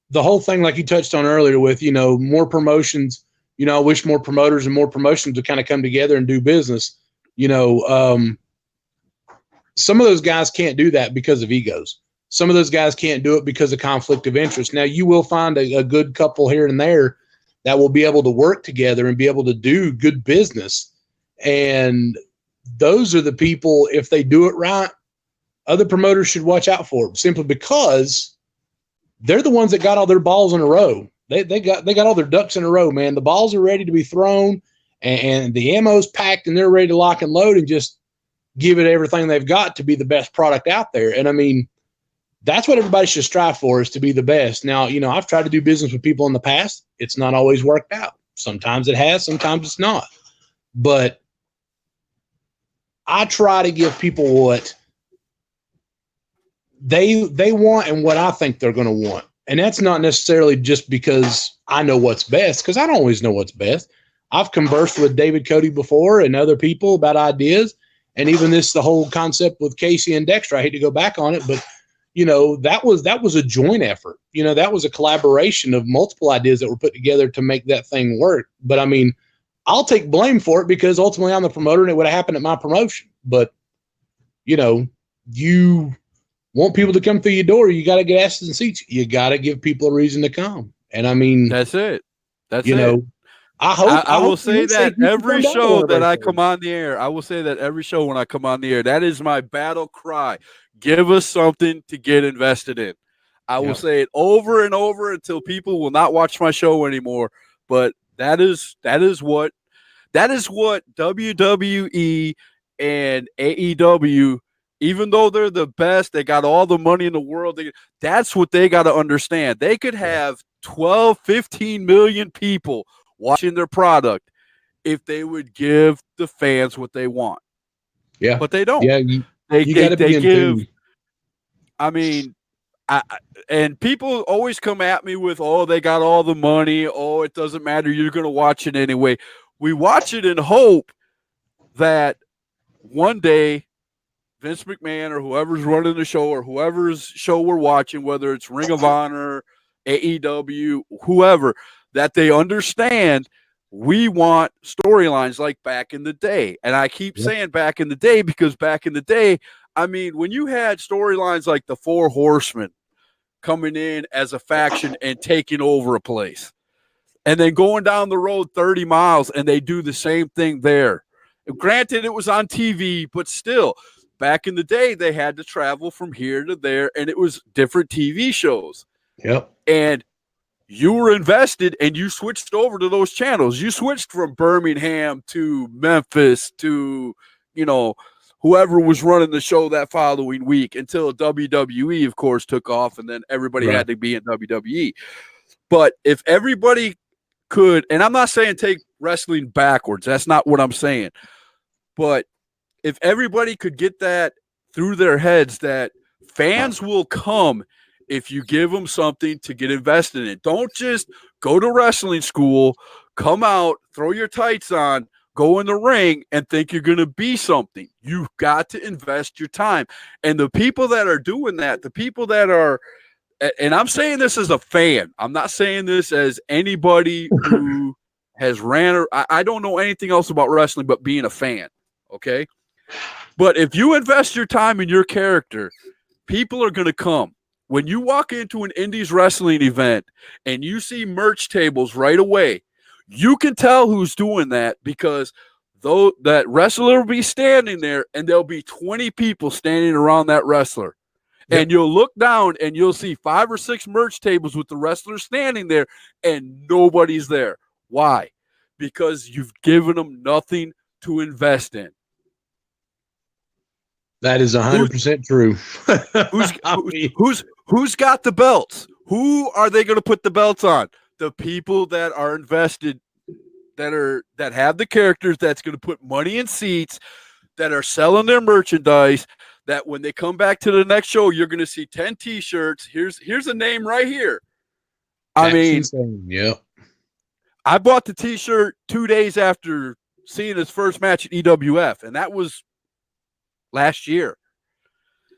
the whole thing, like you touched on earlier with, you know, more promotions, you know, I wish more promoters and more promotions would kind of come together and do business. You know, some of those guys can't do that because of egos. Some of those guys can't do it because of conflict of interest. Now, you will find a good couple here and there that will be able to work together and be able to do good business. And those are the people, if they do it right, other promoters should watch out for simply because they're the ones that got all their balls in a row. They got all their ducks in a row, man. The balls are ready to be thrown, and the ammo's packed, and they're ready to lock and load and just give it everything they've got to be the best product out there. And I mean, that's what everybody should strive for, is to be the best. Now, you know, I've tried to do business with people in the past. It's not always worked out. Sometimes it has, sometimes it's not. But I try to give people what they want and what I think they're going to want. And that's not necessarily just because I know what's best, because I don't always know what's best. I've conversed with David Cody before and other people about ideas. And even the whole concept with Casey and Dexter, I hate to go back on it, but you know, that was a joint effort. You know, that was a collaboration of multiple ideas that were put together to make that thing work. But I mean, I'll take blame for it because ultimately I'm the promoter and it would have happened at my promotion. But, you know, you want people to come through your door, you got to get asses and seats. You got to give people a reason to come. And I mean, that's it. That's you it. know, I will say that every show that I come on the air, I will say that every show when I come on the air, that is my battle cry. Give us something to get invested in. I will say it over and over until people will not watch my show anymore. But that is what WWE and AEW, even though they're the best, they got all the money in the world. That's what they got to understand. They could have 12, 15 million people watching their product if they would give the fans what they want. Yeah. But they don't. Yeah. You got to be give. I mean, and people always come at me with, oh, they got all the money. Oh, it doesn't matter. You're going to watch it anyway. We watch it in hope that one day Vince McMahon or whoever's running the show or whoever's show we're watching, whether it's Ring of Honor, AEW, whoever, that they understand we want storylines like back in the day. And I keep saying back in the day because back in the day, I mean, when you had storylines like the Four Horsemen coming in as a faction and taking over a place, and then going down the road 30 miles and they do the same thing there. Granted, it was on TV, but still, back in the day, they had to travel from here to there, and it was different TV shows. Yep. And you were invested, and you switched over to those channels. You switched from Birmingham to Memphis to, you know, whoever was running the show that following week until WWE, of course, took off, and then everybody had to be in WWE. But if everybody could, and I'm not saying take wrestling backwards. That's not what I'm saying. But if everybody could get that through their heads that fans will come if you give them something to get invested in. Don't just go to wrestling school, come out, throw your tights on, go in the ring, and think you're going to be something. You've got to invest your time. And the people that are doing that, the people that are, and I'm saying this as a fan. I'm not saying this as anybody who has ran or I don't know anything else about wrestling but being a fan, okay? But if you invest your time in your character, people are going to come. When you walk into an indies wrestling event and you see merch tables right away, you can tell who's doing that because though that wrestler will be standing there and there'll be 20 people standing around that wrestler. Yep. And you'll look down and you'll see 5 or 6 merch tables with the wrestler standing there and nobody's there. Why? Because you've given them nothing to invest in. That is 100% true. Who's got the belts? Who are they going to put the belts on? The people that are invested, that have the characters, that's going to put money in seats, that are selling their merchandise, that when they come back to the next show, you're going to see 10 T-shirts. Here's a name right here. I mean, yeah. I bought the T-shirt 2 days after seeing his first match at EWF, and that was last year.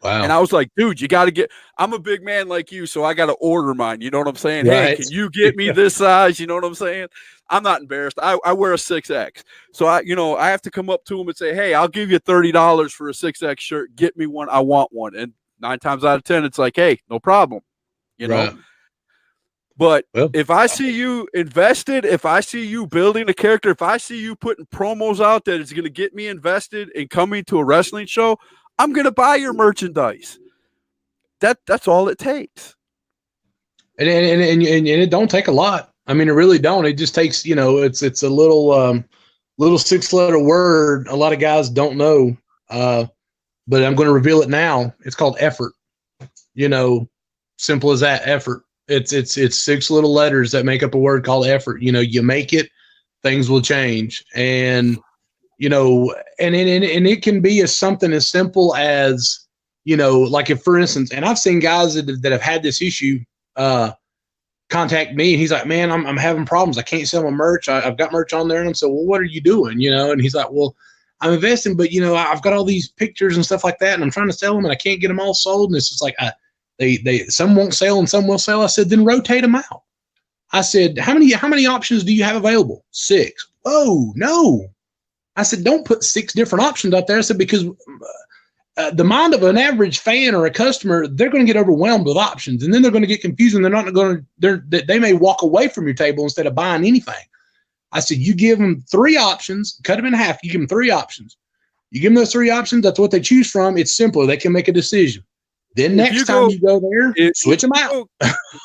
Wow. And I was like, dude, you got to get – I'm a big man like you, so I got to order mine. You know what I'm saying? Right. Hey, can you get me this size? You know what I'm saying? I'm not embarrassed. I wear a 6X. So, I have to come up to him and say, hey, I'll give you $30 for a 6X shirt. Get me one. I want one. And 9 times out of 10, it's like, hey, no problem. You know? Right. But if I see you invested, if I see you building a character, if I see you putting promos out that is going to get me invested in coming to a wrestling show, I'm going to buy your merchandise. That's all it takes. And it don't take a lot. I mean, it really don't. It just takes, it's a little 6-letter word. A lot of guys don't know, but I'm going to reveal it now. It's called effort. Simple as that. Effort. It's 6 little letters that make up a word called effort. You make it, things will change. And and it can be as something as simple as, like if, for instance, and I've seen guys that have had this issue contact me, and he's like, man, I'm having problems. I can't sell my merch. I've got merch on there. And I'm saying, well, what are you doing? And he's like, well, I'm investing, but I've got all these pictures and stuff like that, and I'm trying to sell them, and I can't get them all sold. And it's just like, they some won't sell and some will sell. I said, then rotate them out. I said, how many options do you have available? 6. Oh, no. I said, don't put 6 different options out there. I said, because the mind of an average fan or a customer, they're going to get overwhelmed with options, and then they're going to get confused, and they may walk away from your table instead of buying anything. I said, you give them 3 options, cut them in half. You give them 3 options. You give them those 3 options. That's what they choose from. It's simpler. They can make a decision. Then next time you go there, switch them out.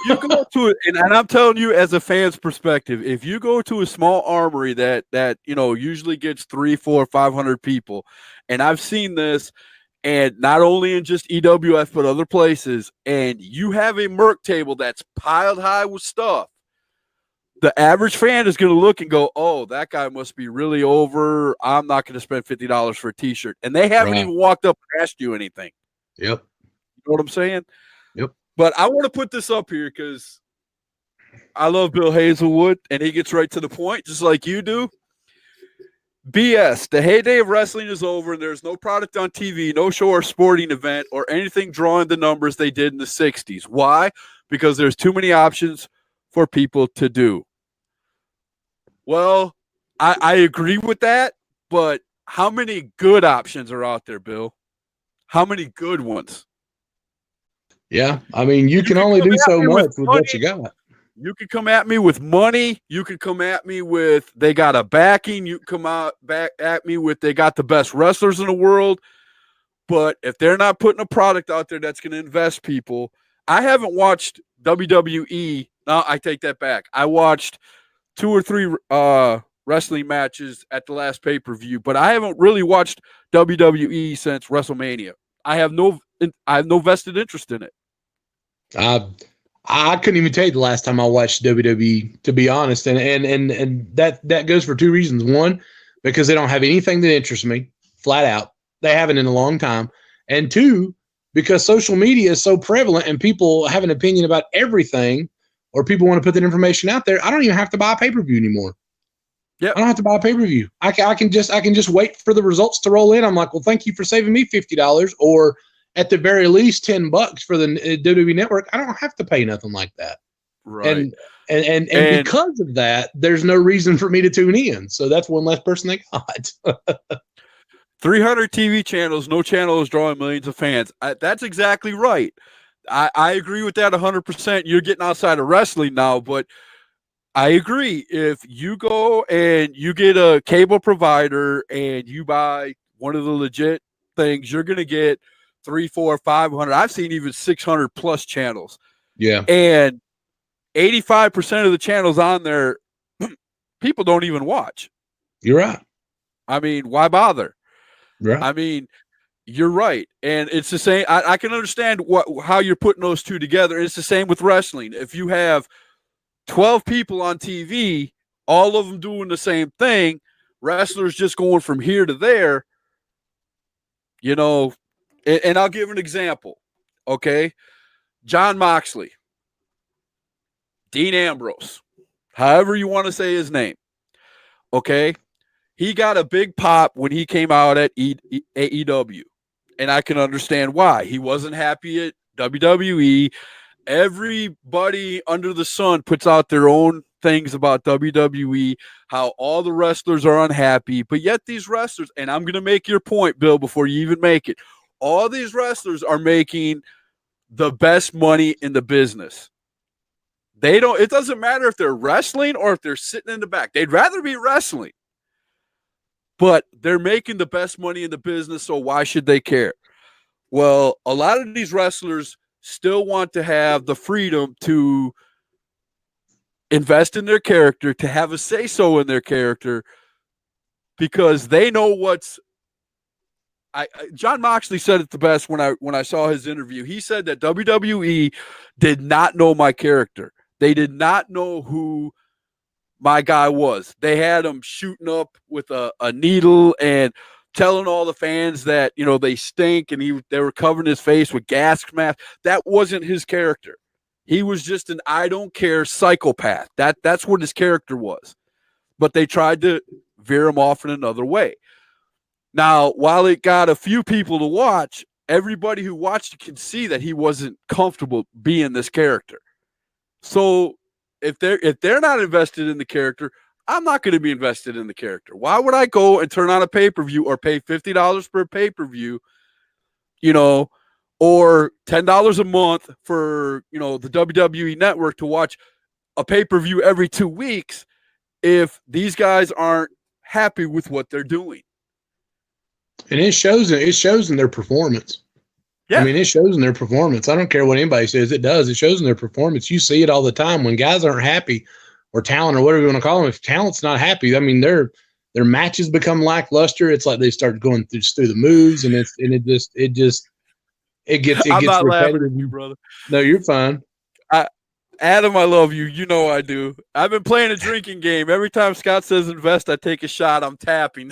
You go to it, and I'm telling you, as a fan's perspective, if you go to a small armory that usually gets 300, 400, 500 people, and I've seen this, and not only in just EWF but other places, and you have a merc table that's piled high with stuff, the average fan is going to look and go, oh, that guy must be really over. I'm not going to spend $50 for a T-shirt. And they haven't even walked up and asked you anything. Yep. You know what I'm saying? Yep. But I want to put this up here because I love Bill Hazelwood, and he gets right to the point, just like you do. BS. The heyday of wrestling is over, and there's no product on TV, no show or sporting event, or anything drawing the numbers they did in the 60s. Why? Because there's too many options for people to do. Well, I agree with that, but how many good options are out there, Bill? How many good ones? Yeah, I mean, you can only do so much with what you got. You could come at me with money. You could come at me with they got a backing. You can come back at me with they got the best wrestlers in the world. But if they're not putting a product out there that's going to invest people, I haven't watched WWE. No, I take that back. I watched 2 or 3 wrestling matches at the last pay-per-view, but I haven't really watched WWE since WrestleMania. I have no vested interest in it. I couldn't even tell you the last time I watched WWE, to be honest, and that goes for 2 reasons. One, because they don't have anything that interests me, flat out. They haven't in a long time. And 2, because social media is so prevalent and people have an opinion about everything, or people want to put that information out there. I don't even have to buy a pay-per-view anymore. Yeah, I don't have to buy a pay-per-view. I can just wait for the results to roll in. I'm like, well, thank you for saving me $50, or at the very least $10 for the WWE Network. I don't have to pay nothing like that. Right. And because of that, there's no reason for me to tune in. So that's one less person they got. 300 TV channels, no channel is drawing millions of fans. That's exactly right. I agree with that 100%. You're getting outside of wrestling now, but I agree. If you go and you get a cable provider and you buy one of the legit things, you're going to get 300, 400, 500. I've seen even 600 plus channels. Yeah. And 85% of the channels on there, people don't even watch. You're right. I mean, why bother? Right. I mean, you're right. And it's the same. I can understand how you're putting those two together. It's the same with wrestling. If you have 12 people on TV, all of them doing the same thing, wrestlers just going from here to there, and I'll give an example. Okay. John Moxley, Dean Ambrose, however you want to say his name. Okay. He got a big pop when he came out at AEW. And I can understand why. He wasn't happy at WWE. Everybody under the sun puts out their own things about WWE, how all the wrestlers are unhappy. But yet these wrestlers, and I'm going to make your point, Bill, before you even make it, all these wrestlers are making the best money in the business. It doesn't matter if they're wrestling or if they're sitting in the back. They'd rather be wrestling. But they're making the best money in the business, so why should they care? Well, a lot of these wrestlers still want to have the freedom to invest in their character, to have a say so in their character, because they know what's. John Moxley said it the best when I saw his interview. He said that WWE did not know my character. They did not know who my guy was. They had him shooting up with a needle and telling all the fans that, you know, they stink, and they were covering his face with gas mask. That wasn't his character. He was just an I don't care psychopath. That's what his character was. But they tried to veer him off in another way. Now, while it got a few people to watch, everybody who watched it can see that he wasn't comfortable being this character. So if they're not invested in the character, I'm not going to be invested in the character. Why would I go and turn on a pay-per-view or pay $50 per pay-per-view, you know, or $10 a month for, you know, the WWE network to watch a pay-per-view every 2 weeks if these guys aren't happy with what they're doing? And it shows in their performance. Yeah. I mean, it shows in their performance. I don't care what anybody says. It does. It shows in their performance. You see it all the time when guys aren't happy, or talent, or whatever you want to call them. If talent's not happy, I mean, their matches become lackluster. It's like they start going through the moves, and it gets I'm not repetitive. Laughing at you, brother. No, you're fine. Adam, I love you. You know I do. I've been playing a drinking game. Every time Scott says invest, I take a shot. I'm tapping.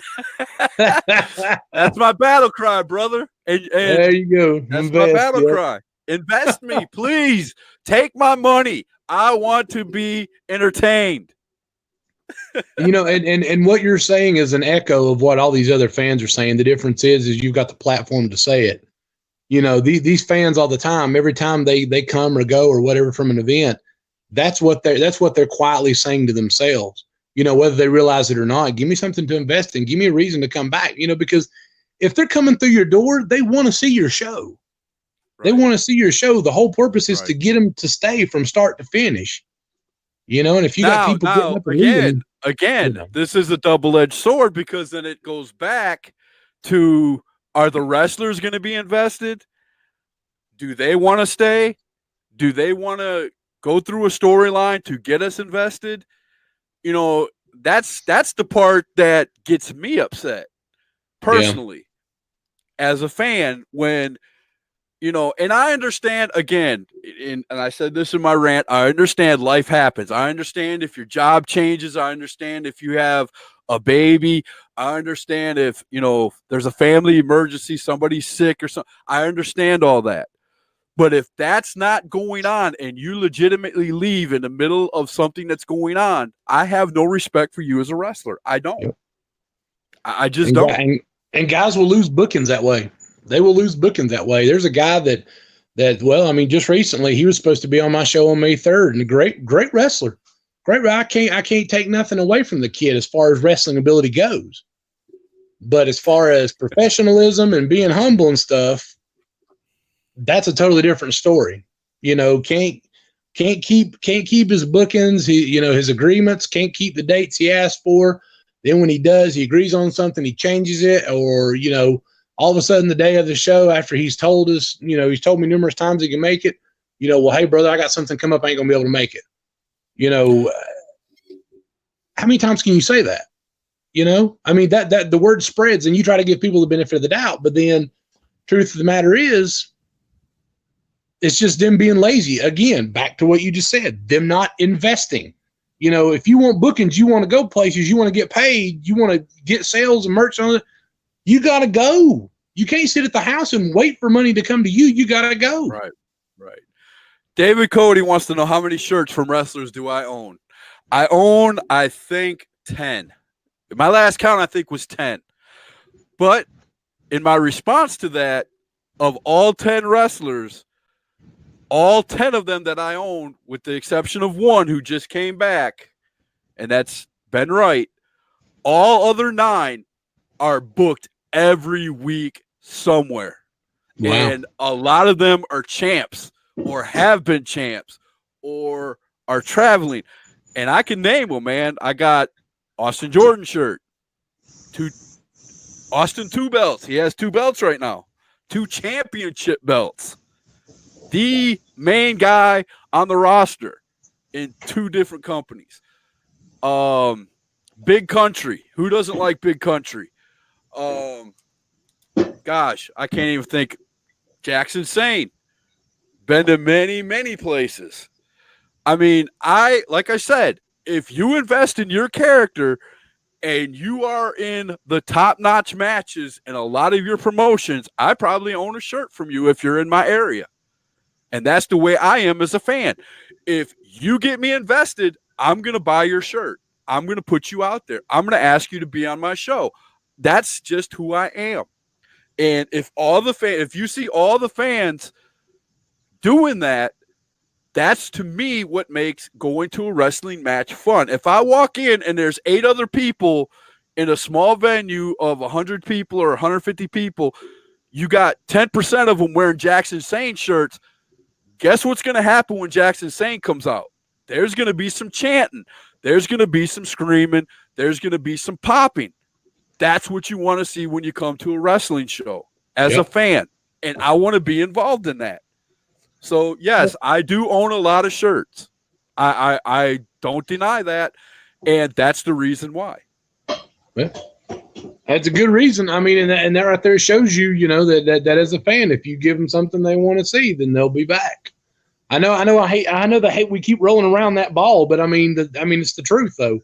That's my battle cry, brother. And there you go. That's invest, my battle cry. Invest me, please. Take my money. I want to be entertained. You know, and what you're saying is an echo of what all these other fans are saying. The difference is you've got the platform to say it. You know, these fans all the time, every time they come or go or whatever from an event, that's what they're quietly saying to themselves. You know, whether they realize it or not, give me something to invest in. Give me a reason to come back. You know, because if they're coming through your door, they want to see your show. Right. They want to see your show. The whole purpose is to get them to stay from start to finish. You know, and if you got people getting up and leaving, you know. This is a double-edged sword, because then it goes back to, are the wrestlers going to be invested? Do they want to stay? Do they want to go through a storyline to get us invested? You know, that's the part that gets me upset personally as a fan, when, you know, and I understand, again, and I said this in my rant, I understand life happens. I understand if your job changes. I understand if you have a baby. I understand if, you know, there's a family emergency, somebody's sick or something. I understand all that. But if that's not going on and you legitimately leave in the middle of something that's going on, I have no respect for you as a wrestler. I don't. Yep. I just don't. And guys will lose bookings that way. They will lose bookings that way. There's a guy that well, I mean, just recently he was supposed to be on my show on May 3rd, and a great wrestler. I can't take nothing away from the kid as far as wrestling ability goes. But as far as professionalism and being humble and stuff, that's a totally different story. You know, can't keep his bookings, his agreements, can't keep the dates he asked for. Then when he does, he agrees on something, he changes it, or, you know, all of a sudden the day of the show, after he's told us, you know, he's told me numerous times he can make it, you know, well, hey brother, I got something come up, I ain't gonna be able to make it. You know, how many times can you say that? You know, I mean, that the word spreads, and you try to give people the benefit of the doubt, but then truth of the matter is, it's just them being lazy. Again, back to what you just said, them not investing. You know, if you want bookings, you want to go places, you want to get paid, you want to get sales and merch on it, you got to go. You can't sit at the house and wait for money to come to you. You got to go. Right. David Cody wants to know, how many shirts from wrestlers do I own? I own, I think, 10. My last count, I think, was 10. But in my response to that, of all 10 wrestlers, all 10 of them that I own, with the exception of one who just came back, and that's Ben Wright, all other 9 are booked every week somewhere. Wow. And a lot of them are champs, or have been champs, or are traveling. And I can name them, man. I got Austin Jordan shirt. Austin 2 belts. He has 2 belts right now. 2 championship belts. The main guy on the roster in 2 different companies. Big Country. Who doesn't like Big Country? Gosh, I can't even think. Jackson Sane. Been to many, many places. I mean, like I said, if you invest in your character and you are in the top-notch matches in a lot of your promotions, I probably own a shirt from you if you're in my area. And that's the way I am as a fan. If you get me invested, I'm going to buy your shirt. I'm going to put you out there. I'm going to ask you to be on my show. That's just who I am. And if you see all the fans doing that, that's to me what makes going to a wrestling match fun. If I walk in and there's 8 other people in a small venue of 100 people or 150 people, you got 10% of them wearing Jackson Sane shirts. Guess what's going to happen when Jackson Sane comes out? There's going to be some chanting. There's going to be some screaming. There's going to be some popping. That's what you want to see when you come to a wrestling show as a fan. And I want to be involved in that. So, yes, I do own a lot of shirts. I don't deny that. And that's the reason why. Yeah. That's a good reason. I mean, and that right there shows you, that as a fan, if you give them something they want to see, then they'll be back. I know we keep rolling around that ball, but I mean, it's the truth though.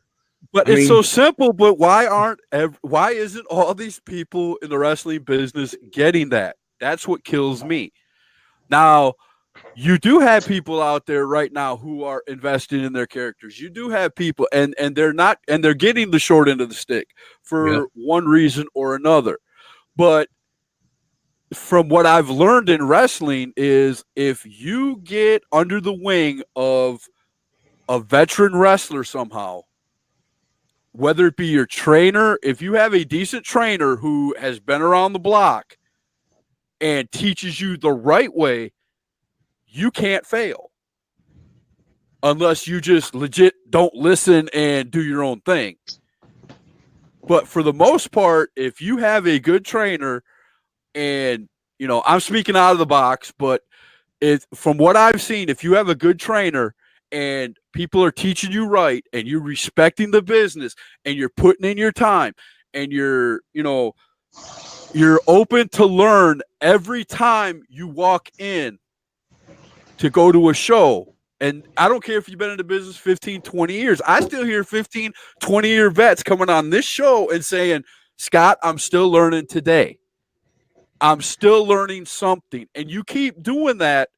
But it's so simple. But why isn't all these people in the wrestling business getting that? That's what kills me. Now, you do have people out there right now who are invested in their characters. You do have people, and they're getting the short end of the stick for one reason or another. But from what I've learned in wrestling is if you get under the wing of a veteran wrestler somehow, whether it be your trainer, if you have a decent trainer who has been around the block and teaches you the right way, you can't fail unless you just legit don't listen and do your own thing. But for the most part, if you have a good trainer, and I'm speaking out of the box, but from what I've seen, if you have a good trainer and people are teaching you right and you're respecting the business and you're putting in your time and you're open to learn every time you walk in to go to a show. And I don't care if you've been in the business 15, 20 years. I still hear 15, 20-year vets coming on this show and saying, Scott, I'm still learning today. I'm still learning something. And you keep doing that,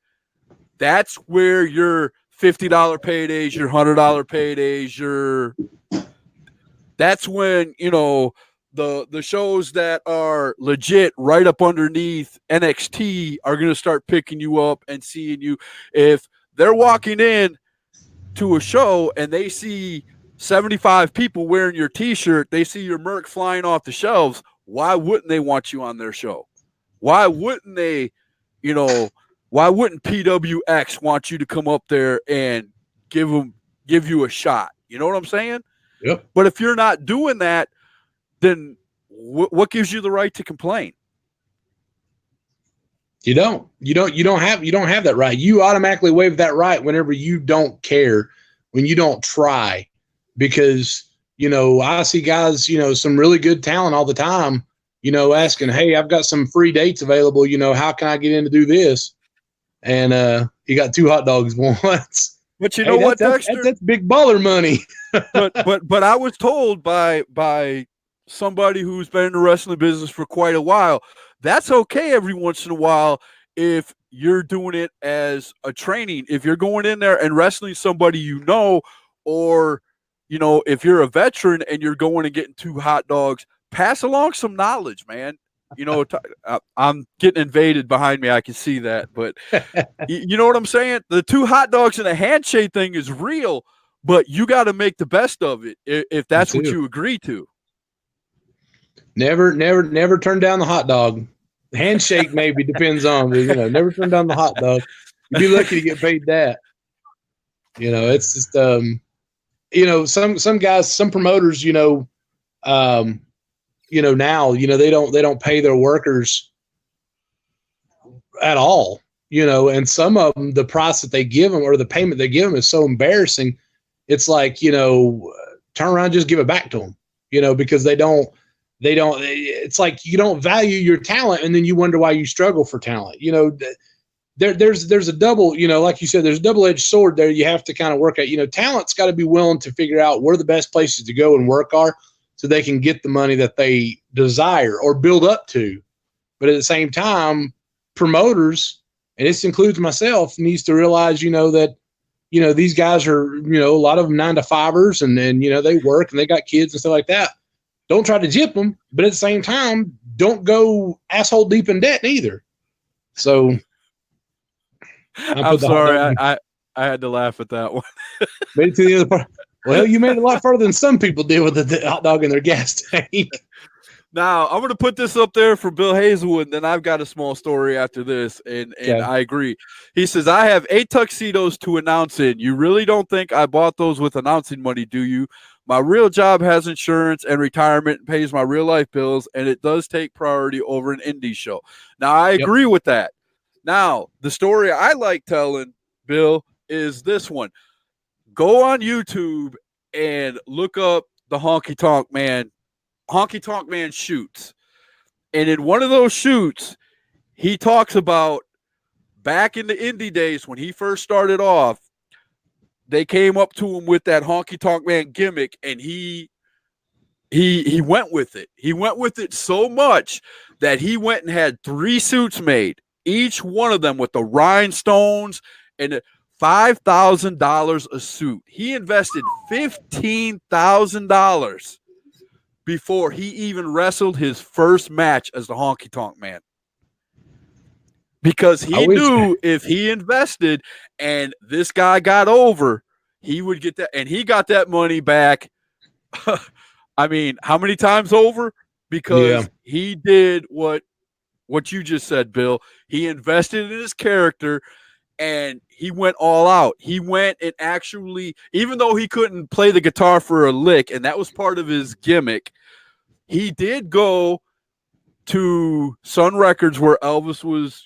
that's where your $50 paydays, your $100 paydays, that's when, the shows that are legit right up underneath NXT are going to start picking you up and seeing you. If they're walking in to a show and they see 75 people wearing your T-shirt, they see your Merc flying off the shelves, why wouldn't they want you on their show? Why wouldn't they, why wouldn't PWX want you to come up there and give you a shot? You know what I'm saying? Yep. But if you're not doing that, then what gives you the right to complain? You don't have that right. You automatically waive that right whenever you don't care, when you don't try, because, I see guys, some really good talent all the time, asking, hey, I've got some free dates available. How can I get in to do this? And he got 2 hot dogs once. But you know what, Dexter? That's big baller money. but I was told by somebody who's been in the wrestling business for quite a while, that's okay every once in a while if you're doing it as a training. If you're going in there and wrestling somebody or if you're a veteran and you're going and getting 2 hot dogs, pass along some knowledge, man. I'm getting invaded behind me. I can see that, but you know what I'm saying? The 2 hot dogs and a handshake thing is real, but you got to make the best of it if that's what you agree to. Never turn down the hot dog. Handshake maybe depends on, never turn down the hot dog. You'd be lucky to get paid that. It's just some guys, some promoters, now, they don't pay their workers at all, and some of them, the price that they give them or the payment they give them is so embarrassing. It's like, turn around, just give it back to them, because they don't, it's like you don't value your talent and then you wonder why you struggle for talent. There's a double, like you said, there's a double-edged sword there. You have to kind of work at, talent's got to be willing to figure out where the best places to go and work are so they can get the money that they desire or build up to. But at the same time, promoters, and this includes myself, needs to realize, that, these guys are, a lot of them 9-to-5ers and they work and they got kids and stuff like that. Don't try to gyp them, but at the same time, don't go asshole deep in debt either. So I'm sorry. I had to laugh at that one. Made it to the other part. Well, you made it a lot further than some people did with the hot dog in their gas tank. Now, I'm going to put this up there for Bill Hazelwood, and then I've got a small story after this, and Okay. I agree. He says, I have 8 tuxedos to announce in. You really don't think I bought those with announcing money, do you? My real job has insurance and retirement and pays my real-life bills, and it does take priority over an indie show. Now, I agree with that. Now, the story I like telling, Bill, is this one. Go on YouTube and look up the Honky Tonk Man shoots. And in one of those shoots, he talks about back in the indie days when he first started off, they came up to him with that Honky Tonk Man gimmick, and he went with it. He went with it so much that he went and had 3 suits made, each one of them with the rhinestones and $5,000 a suit. He invested $15,000 before he even wrestled his first match as the Honky Tonk Man. Because he knew if he invested and this guy got over, he would get that. And he got that money back. I mean, how many times over? Because he did what you just said, Bill. He invested in his character and he went all out. He went and actually, even though he couldn't play the guitar for a lick, and that was part of his gimmick, he did go to Sun Records where Elvis was,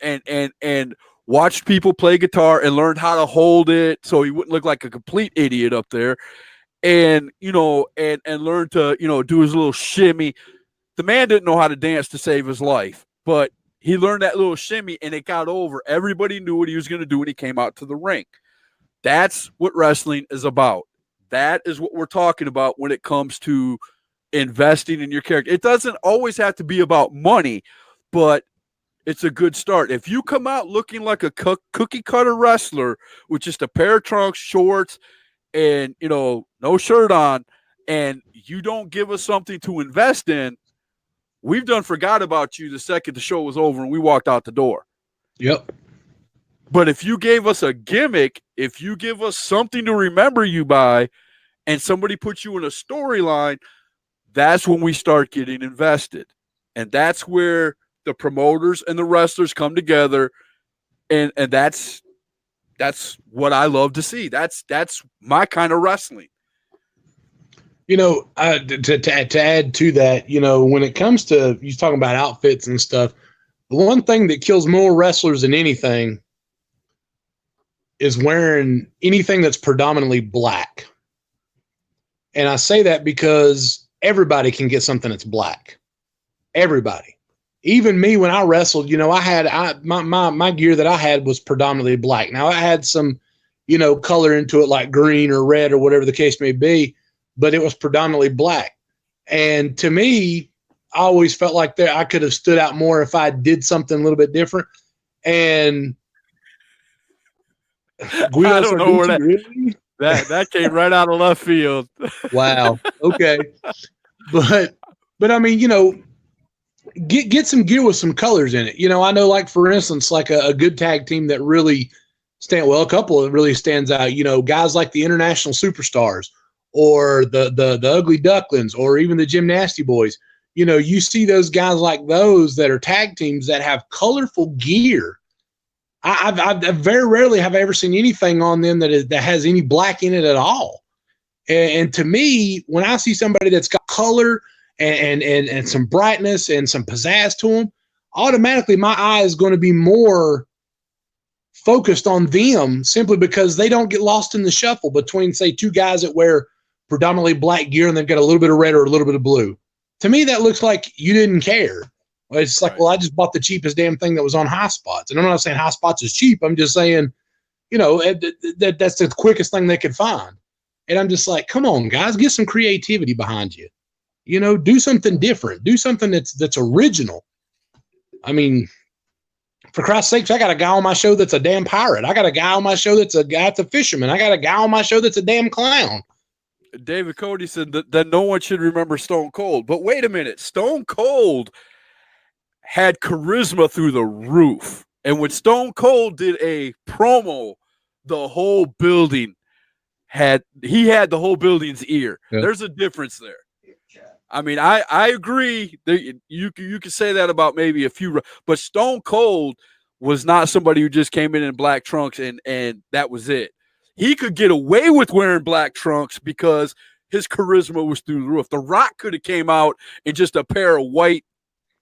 and watched people play guitar and learned how to hold it so he wouldn't look like a complete idiot up there. And, and learned to, do his little shimmy. The man didn't know how to dance to save his life, but he learned that little shimmy and it got over. Everybody knew what he was going to do when he came out to the ring. That's what wrestling is about. That is what we're talking about when it comes to investing in your character. It doesn't always have to be about money, but it's a good start. If you come out looking like a cookie cutter wrestler with just a pair of trunks, shorts, and, no shirt on, and you don't give us something to invest in, we've done forgot about you the second the show was over and we walked out the door. Yep. But if you gave us a gimmick, if you give us something to remember you by, and somebody puts you in a storyline, that's when we start getting invested. And that's where the promoters and the wrestlers come together. And that's what I love to see. That's my kind of wrestling. To add to that, when it comes to you talking about outfits and stuff, the one thing that kills more wrestlers than anything is wearing anything that's predominantly black. And I say that because everybody can get something that's black. Everybody. Even me, when I wrestled, my gear that I had was predominantly black. Now I had some, color into it like green or red or whatever the case may be, but it was predominantly black. And to me, I always felt like I could have stood out more if I did something a little bit different. And Guido, I don't know where really? that came right out of left field. Wow. Okay. But I mean, get some gear with some colors in it. I know, like, for instance, like a good tag team that really a couple that really stands out, guys like the International Superstars or the Ugly Ducklings or even the Gymnasty Boys. You see those guys like those that are tag teams that have colorful gear. I very rarely have I ever seen anything on them that has any black in it at all. And to me, when I see somebody that's got color and some brightness and some pizzazz to them, automatically my eye is going to be more focused on them simply because they don't get lost in the shuffle between, say, two guys that wear predominantly black gear and they've got a little bit of red or a little bit of blue. To me, that looks like you didn't care. It's like, well, I just bought the cheapest damn thing that was on High Spots. And I'm not saying High Spots is cheap. I'm just saying, that's the quickest thing they could find. And I'm just like, come on, guys, get some creativity behind you. Do something different. Do something that's original. I mean, for Christ's sakes, I got a guy on my show that's a damn pirate. I got a guy on my show that's a fisherman. I got a guy on my show that's a damn clown. David Cody said that no one should remember Stone Cold. But wait a minute. Stone Cold had charisma through the roof. And when Stone Cold did a promo, the whole building had the whole building's ear. Yeah. There's a difference there. I mean, I agree. You can say that about maybe a few, but Stone Cold was not somebody who just came in black trunks and that was it. He could get away with wearing black trunks because his charisma was through the roof. The Rock could have came out in just a pair of white,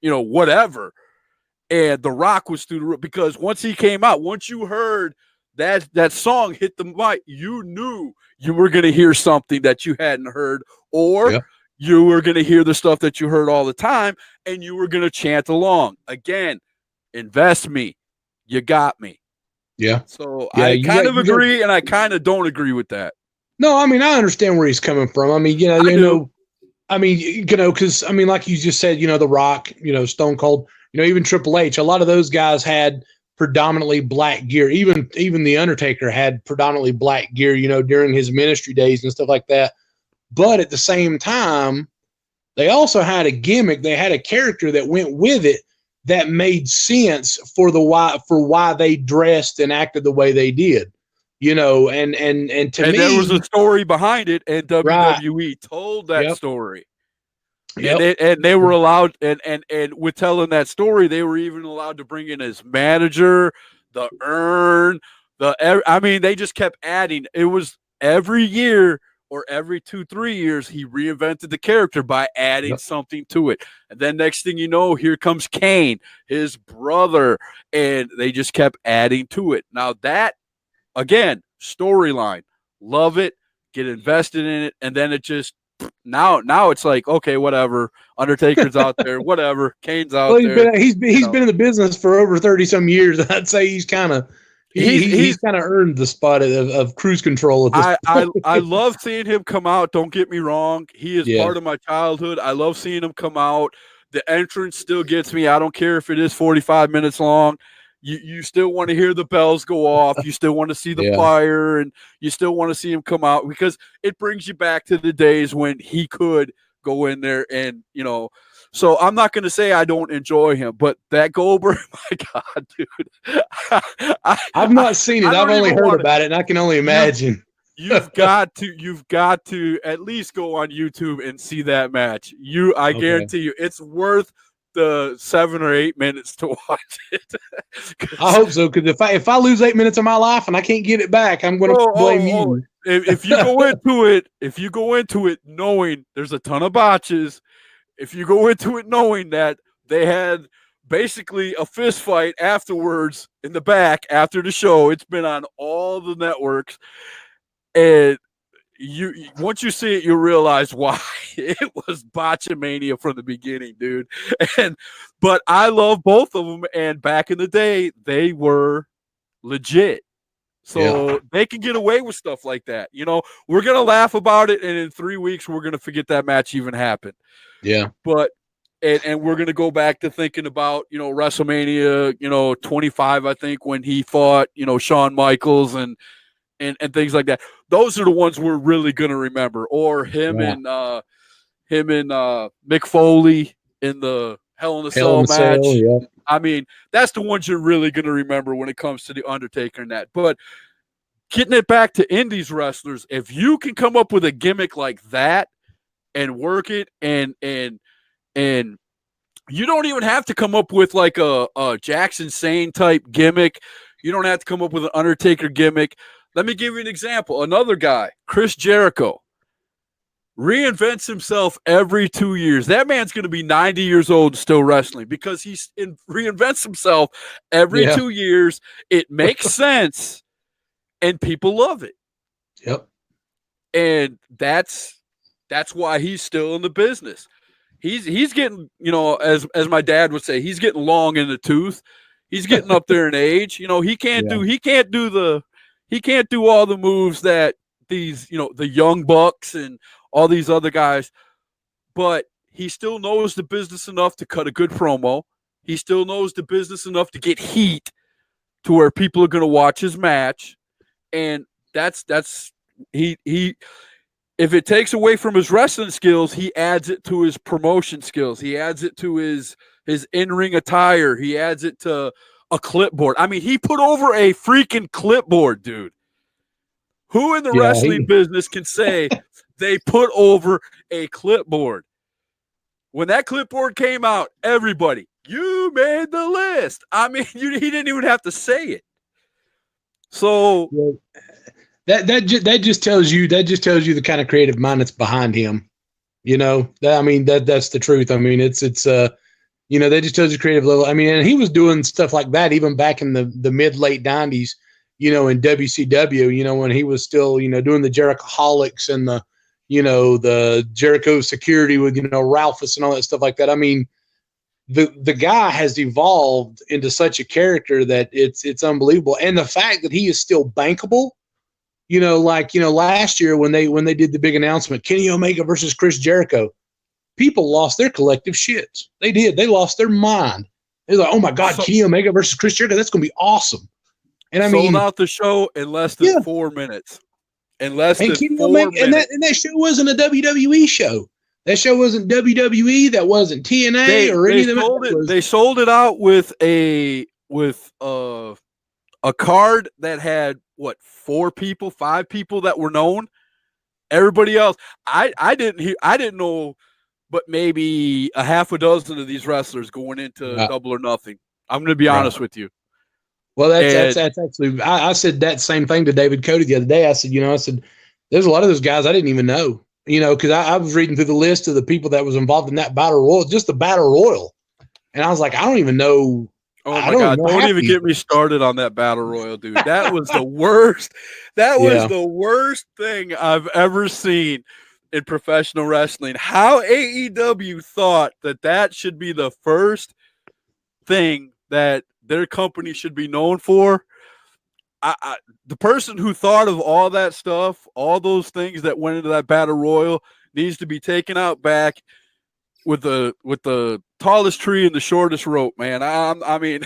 whatever, and The Rock was through the roof because once he came out, once you heard that song hit the mic, you knew you were going to hear something that you hadn't heard, or you were going to hear the stuff that you heard all the time, and you were going to chant along. Again, invest me. You got me. Yeah. So I kind of agree, and I kind of don't agree with that. No, I mean, I understand where he's coming from. I mean, because like you just said, The Rock, Stone Cold, even Triple H, a lot of those guys had predominantly black gear. Even the Undertaker had predominantly black gear, during his ministry days and stuff like that. But at the same time, they also had a gimmick. They had a character that went with it that made sense for why they dressed and acted the way they did, and to me, there was a story behind it, and WWE told that story. And they were allowed, and with telling that story, they were even allowed to bring in his manager, the urn, they just kept adding. It was every year or every 2-3 years, he reinvented the character by adding something to it. And then next thing you know, here comes Kane, his brother, and they just kept adding to it. Now that, again, storyline, love it, get invested in it, and then it just, now it's like, okay, whatever. Undertaker's out there, whatever. Kane's out there. He's been in the business for over 30 some years. I'd say he's kind of he's kind of earned the spot of cruise control at this point. I love seeing him come out. Don't get me wrong. He is part of my childhood. I love seeing him come out. The entrance still gets me. I don't care if it is 45 minutes long. You still want to hear the bells go off. You still want to see the fire, and you still want to see him come out because it brings you back to the days when he could go in there and, so I'm not going to say I don't enjoy him, but that Goldberg, my God, dude. I've not seen it. I've only heard about it, and I can only imagine. You've got to at least go on YouTube and see that match. I guarantee you it's worth the 7 or 8 minutes to watch it. I hope so, because if I lose 8 minutes of my life and I can't get it back, I'm going to blame you. If you go into it knowing there's a ton of botches, if you go into it knowing that they had basically a fist fight afterwards in the back after the show, it's been on all the networks, and once you see it, you realize why it was botchamania from the beginning, dude. But I love both of them, and back in the day, they were legit. So they can get away with stuff like that. We're going to laugh about it, and in 3 weeks, we're going to forget that match even happened. Yeah. But, and we're going to go back to thinking about, WrestleMania, 25, I think, when he fought, Shawn Michaels and things like that. Those are the ones we're really going to remember. Or him and Mick Foley in the Hell in a Cell match. Yeah. I mean, that's the ones you're really going to remember when it comes to the Undertaker and that. But getting it back to Indies wrestlers, if you can come up with a gimmick like that and work it, and you don't even have to come up with like a Jackson Sane type gimmick. You don't have to come up with an Undertaker gimmick. Let me give you an example. Another guy, Chris Jericho. reinvents himself every 2 years. That man's going to be 90 years old still wrestling because reinvents himself every 2 years. It makes sense, and people love it. Yep. And that's why he's still in the business. He's getting, as my dad would say, he's getting long in the tooth. He's getting up there in age. He can't do all the moves that these, the Young Bucks and all these other guys, but he still knows the business enough to cut a good promo. He still knows the business enough to get heat to where people are going to watch his match. And that's he if it takes away from his wrestling skills, he adds it to his promotion skills. He adds it to his in-ring attire. He adds it to a clipboard. I mean, he put over a freaking clipboard, dude. Who in the wrestling business can say they put over a clipboard? When that clipboard came out, everybody, you made the list. I mean, he didn't even have to say it. So that just tells you the kind of creative mind that's behind him. That's the truth. I mean, it's that just tells you creative level. I mean, and he was doing stuff like that even back in the mid-late 90s, in WCW, when he was still, doing the Jerichoholics and the Jericho security with, Ralphus and all that stuff like that. I mean, the guy has evolved into such a character that it's unbelievable. And the fact that he is still bankable, last year when they did the big announcement, Kenny Omega versus Chris Jericho, people lost their collective shits. They did. They lost their mind. They're like, oh my God, Kenny Omega versus Chris Jericho, that's going to be awesome. And I sold out the show in less than 4 minutes. In less than 4 minutes. And that show wasn't a WWE show. That show wasn't WWE. That wasn't TNA or any of them. They sold it out with a card that had 5 people that were known. Everybody else, I didn't know, but maybe a half a dozen of these wrestlers going into Double or Nothing. I'm going to be honest with you. Well, that's actually, I said that same thing to David Cody the other day. I said, there's a lot of those guys I didn't even know, because I was reading through the list of the people that was involved in that battle royal, just the battle royal. And I was like, I don't even know. Oh my God. Don't even get me started on that battle royal, dude. That was the worst. That was the worst thing I've ever seen in professional wrestling. How AEW thought that should be the first thing that their company should be known for. The person who thought of all that stuff, all those things that went into that battle royal, needs to be taken out back with the tallest tree and the shortest rope, man. I mean,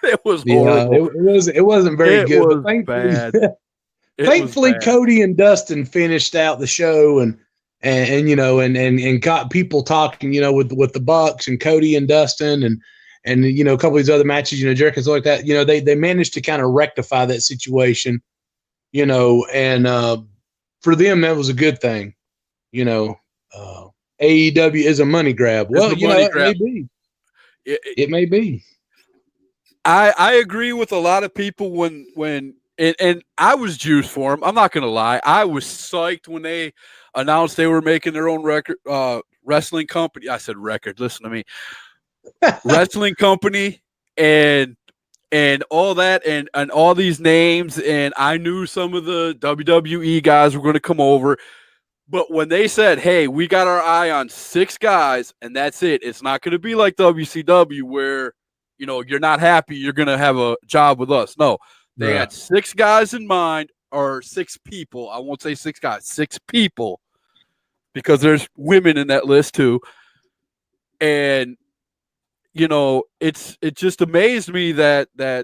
it was horrible. It wasn't very good. Was bad. Thankfully, Cody and Dustin finished out the show and got people talking, with the Bucks and Cody and Dustin and a couple of these other matches, Jericho's like that. They managed to kind of rectify that situation, and for them that was a good thing. AEW is a money grab. Well, it may be. It may be. I agree with a lot of people when I was juiced for them. I'm not gonna lie. I was psyched when they announced they were making their own wrestling company. I said record. Listen to me. Wrestling company and all that and all these names, and I knew some of the WWE guys were going to come over, but when they said, hey, we got our eye on 6 guys and that's it's not going to be like WCW where you're not happy you're going to have a job with us. No, they had 6 guys in mind, or 6 people. I won't say 6 guys, 6 people, because there's women in that list too. And it just amazed me that they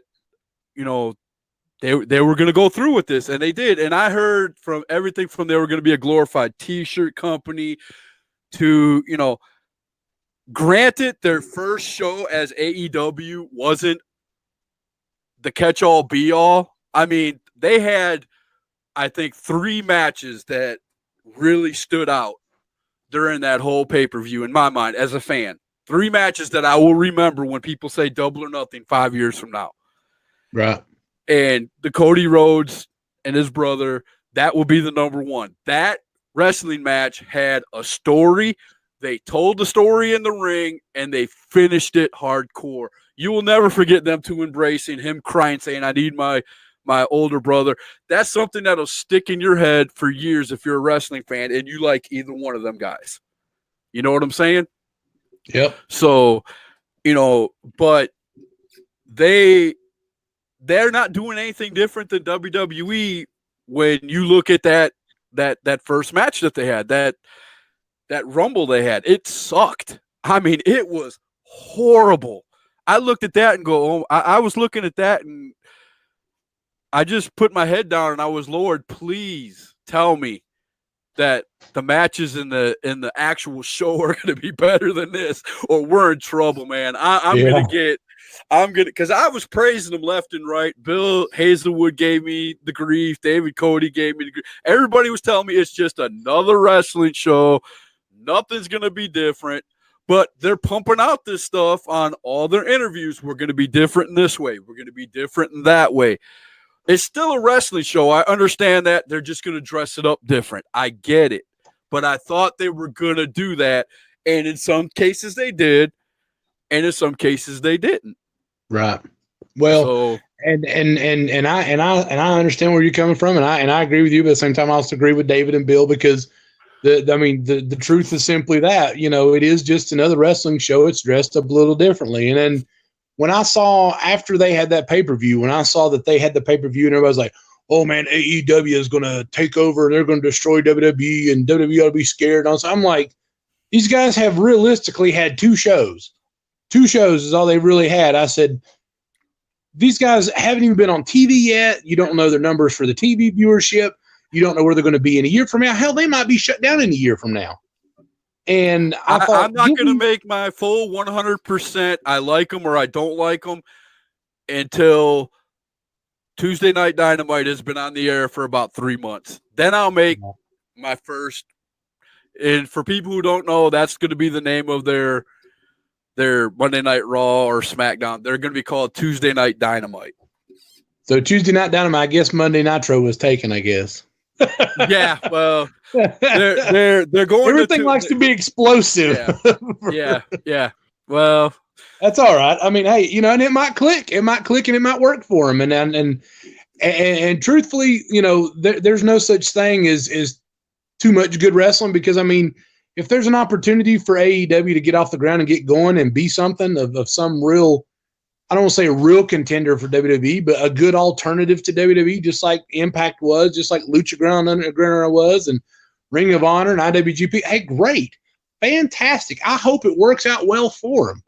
were going to go through with this, and they did. And I heard from everything from they were going to be a glorified T-shirt company to, granted, their first show as AEW wasn't the catch-all be-all. I mean, they had, I think, 3 matches that really stood out during that whole pay-per-view in my mind as a fan. 3 matches that I will remember when people say Double or Nothing 5 years from now. Right. And the Cody Rhodes and his brother, that will be the number one. That wrestling match had a story. They told the story in the ring, and they finished it hardcore. You will never forget them two embracing, him crying, saying, I need my older brother. That's something that'll stick in your head for years if you're a wrestling fan and you like either one of them guys. You know what I'm saying? Yep. So, but they're not doing anything different than WWE when you look at that first match that they had, that Rumble they had. It sucked. I mean, it was horrible. I looked at that and go, I was looking at that and I just put my head down and I was, Lord, please tell me that the matches in the actual show are going to be better than this, or we're in trouble, man. I'm gonna because I was praising them left and right. Bill Hazelwood gave me the grief. David Cody gave me the grief. Everybody was telling me it's just another wrestling show. Nothing's gonna be different. But they're pumping out this stuff on all their interviews. We're going to be different in this way. We're going to be different in that way. It's still a wrestling show. I understand that. They're just going to dress it up different. I get it. But I thought they were going to do that. And in some cases they did. And in some cases they didn't. Right. Well, and I understand where you're coming from. And I agree with you. But at the same time, I also agree with David and Bill because the truth is simply that, it is just another wrestling show. It's dressed up a little differently. And then when I saw after they had that pay-per-view, when I saw that they had the pay-per-view and everybody's like, oh man, AEW is going to take over and they're going to destroy WWE and WWE ought to be scared. And I'm like, these guys have realistically had 2 shows. 2 shows is all they really had. I said, these guys haven't even been on TV yet. You don't know their numbers for the TV viewership. You don't know where they're going to be in a year from now. Hell, they might be shut down in a year from now. And I thought, I'm not going to make my full 100%. I like them or I don't like them until Tuesday Night Dynamite has been on the air for about 3 months. Then I'll make my first. And for people who don't know, that's going to be the name of their Monday Night Raw or SmackDown. They're going to be called Tuesday Night Dynamite. So Tuesday Night Dynamite, I guess Monday Nitro was taken, I guess. Yeah, well, they're going. Everything likes to be explosive. Yeah. Well, that's all right. I mean, hey, and it might click. It might click, and it might work for them. And truthfully, there's no such thing as too much good wrestling because I mean, if there's an opportunity for AEW to get off the ground and get going and be something of some real. I don't want to say a real contender for WWE, but a good alternative to WWE, just like Impact was, just like Lucha Underground was, and Ring of Honor and IWGP. Hey, great. Fantastic. I hope it works out well for them.